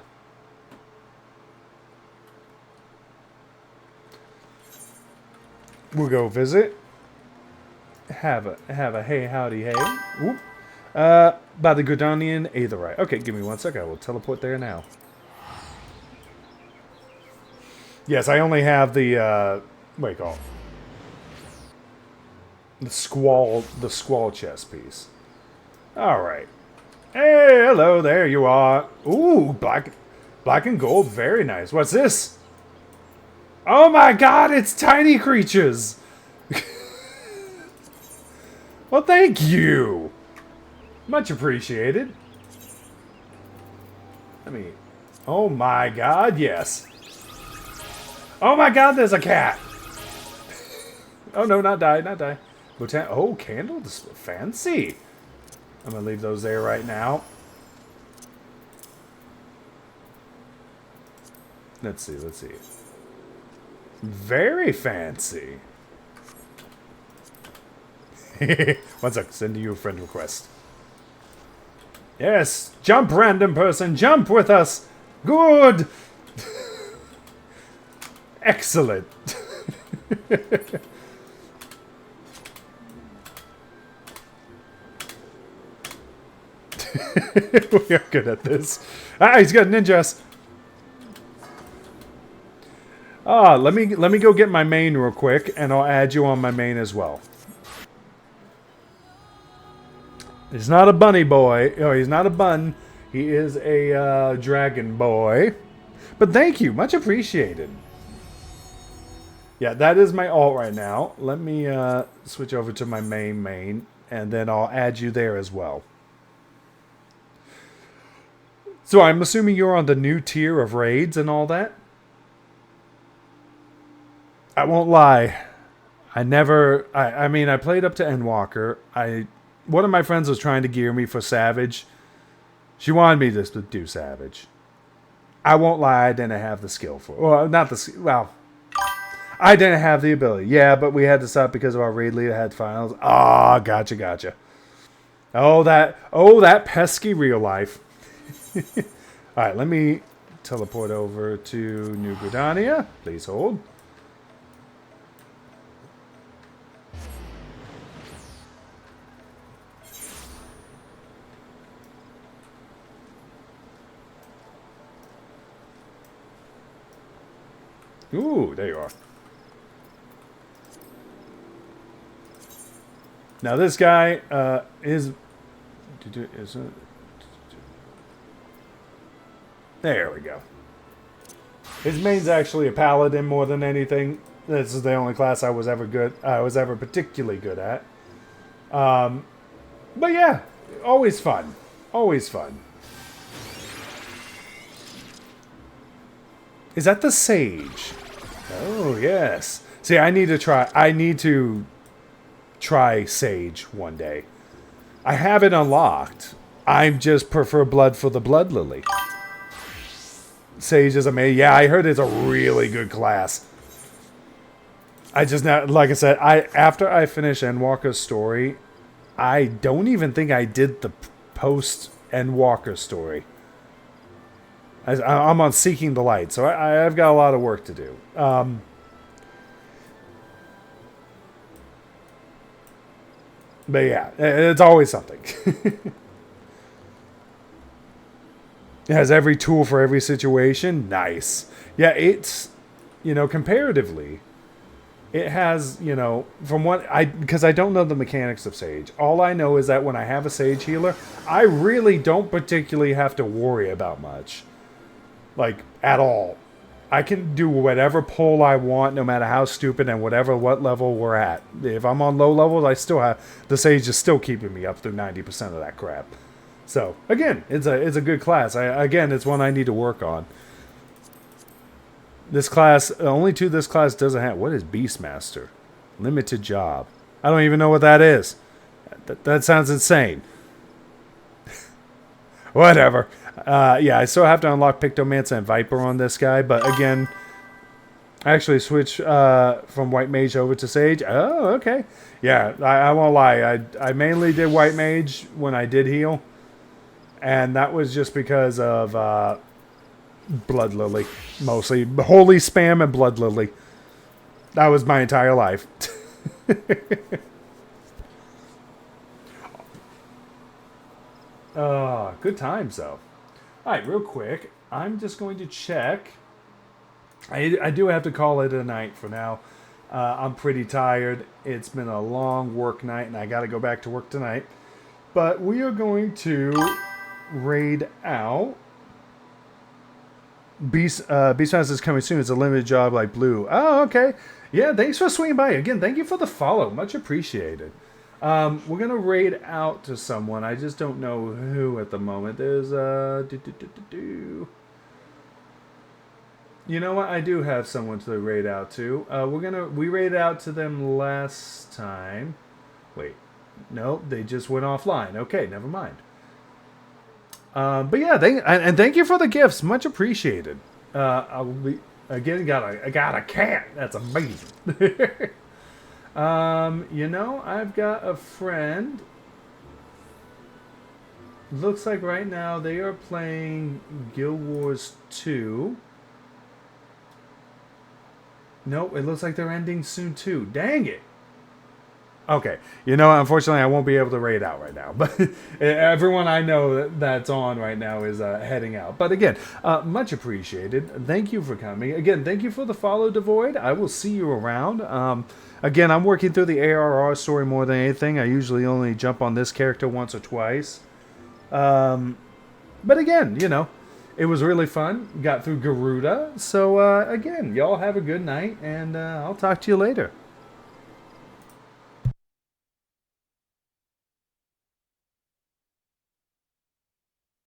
We'll go visit. Have a hey howdy hey. Whoop. By the Gridanian Aetherite. Okay, give me 1 second. I will teleport there now. Yes, I only have the what do you call it? The squall chest piece. Alright. Hey, hello, there you are. Ooh, black and gold, very nice. What's this? Oh my god, it's tiny creatures! Well, thank you! Much appreciated. Oh my god, yes. Oh my god, there's a cat! Oh no, not die. Oh, candle display. Fancy. I'm going to leave those there right now. Let's see. Very fancy. 1 sec, sending you a friend request. Yes, jump, random person, jump with us. Good. Excellent. We are good at this. Ah, he's got ninjas. Let me go get my main real quick, and I'll add you on my main as well. He's not a bunny boy. Oh, he's not a bun. He is a dragon boy. But thank you, much appreciated. Yeah, that is my alt right now. Let me switch over to my main, and then I'll add you there as well. So I'm assuming you're on the new tier of raids and all that? I won't lie. I mean, I played up to Endwalker. One of my friends was trying to gear me for Savage. She wanted me to do Savage. I won't lie, I didn't have the skill for it. Well, not the skill. Well, I didn't have the ability. Yeah, but we had to stop because of our raid leader had finals. Ah, gotcha. Oh, that pesky real life. Alright, let me teleport over to New Gridania. Please hold. Ooh, there you are. Now this guy is... There we go. His main's actually a paladin more than anything. This is the only class I was ever particularly good at. But yeah, always fun. Always fun. Is that the sage? Oh, yes. See, I need to try sage one day. I have it unlocked. I just prefer blood for the blood lily. Sage is amazing. Yeah, I heard it's a really good class. I just now, like I said, after I finish Endwalker's story, I don't even think I did the post Endwalker story. I'm on Seeking the Light, so I've got a lot of work to do. But yeah, it's always something. It has every tool for every situation. Nice. Yeah, it's, comparatively, it has, from what because I don't know the mechanics of Sage. All I know is that when I have a Sage healer, I really don't particularly have to worry about much. Like, at all. I can do whatever pull I want, no matter how stupid and what level we're at. If I'm on low levels, I still have... The Sage is still keeping me up through 90% of that crap. So, again, it's a good class. Again, it's one I need to work on. This class... Only two this class doesn't have... What is Beastmaster? Limited job. I don't even know what that is. That sounds insane. Whatever. Yeah, I still have to unlock Pictomancer and Viper on this guy, but again, I actually switched from White Mage over to Sage. Oh, okay. Yeah, I won't lie. I mainly did White Mage when I did heal, and that was just because of Blood Lily, mostly. Holy Spam and Blood Lily. That was my entire life. Good times, though. Alright, real quick, I'm just going to check. I do have to call it a night for now. I'm pretty tired. It's been a long work night, and I got to go back to work tonight. But we are going to raid out. Beastmaster is coming soon. It's a limited job like Blue. Oh, okay. Yeah, thanks for swinging by. Again, thank you for the follow. Much appreciated. We're going to raid out to someone. I just don't know who at the moment. There's, You know what? I do have someone to raid out to. We raided out to them last time. Wait. No, they just went offline. Okay, never mind. But yeah, thank you for the gifts. Much appreciated. I got a cat. That's amazing. I've got a friend. Looks like right now they are playing Guild Wars 2. Nope, it looks like they're ending soon too. Dang it. Okay, unfortunately I won't be able to raid out right now. But everyone I know that's on right now is heading out. But again, much appreciated. Thank you for coming. Again, thank you for the follow, Devoid. I will see you around. Again, I'm working through the ARR story more than anything. I usually only jump on this character once or twice. But again, it was really fun. Got through Garuda. So, again, y'all have a good night, and I'll talk to you later.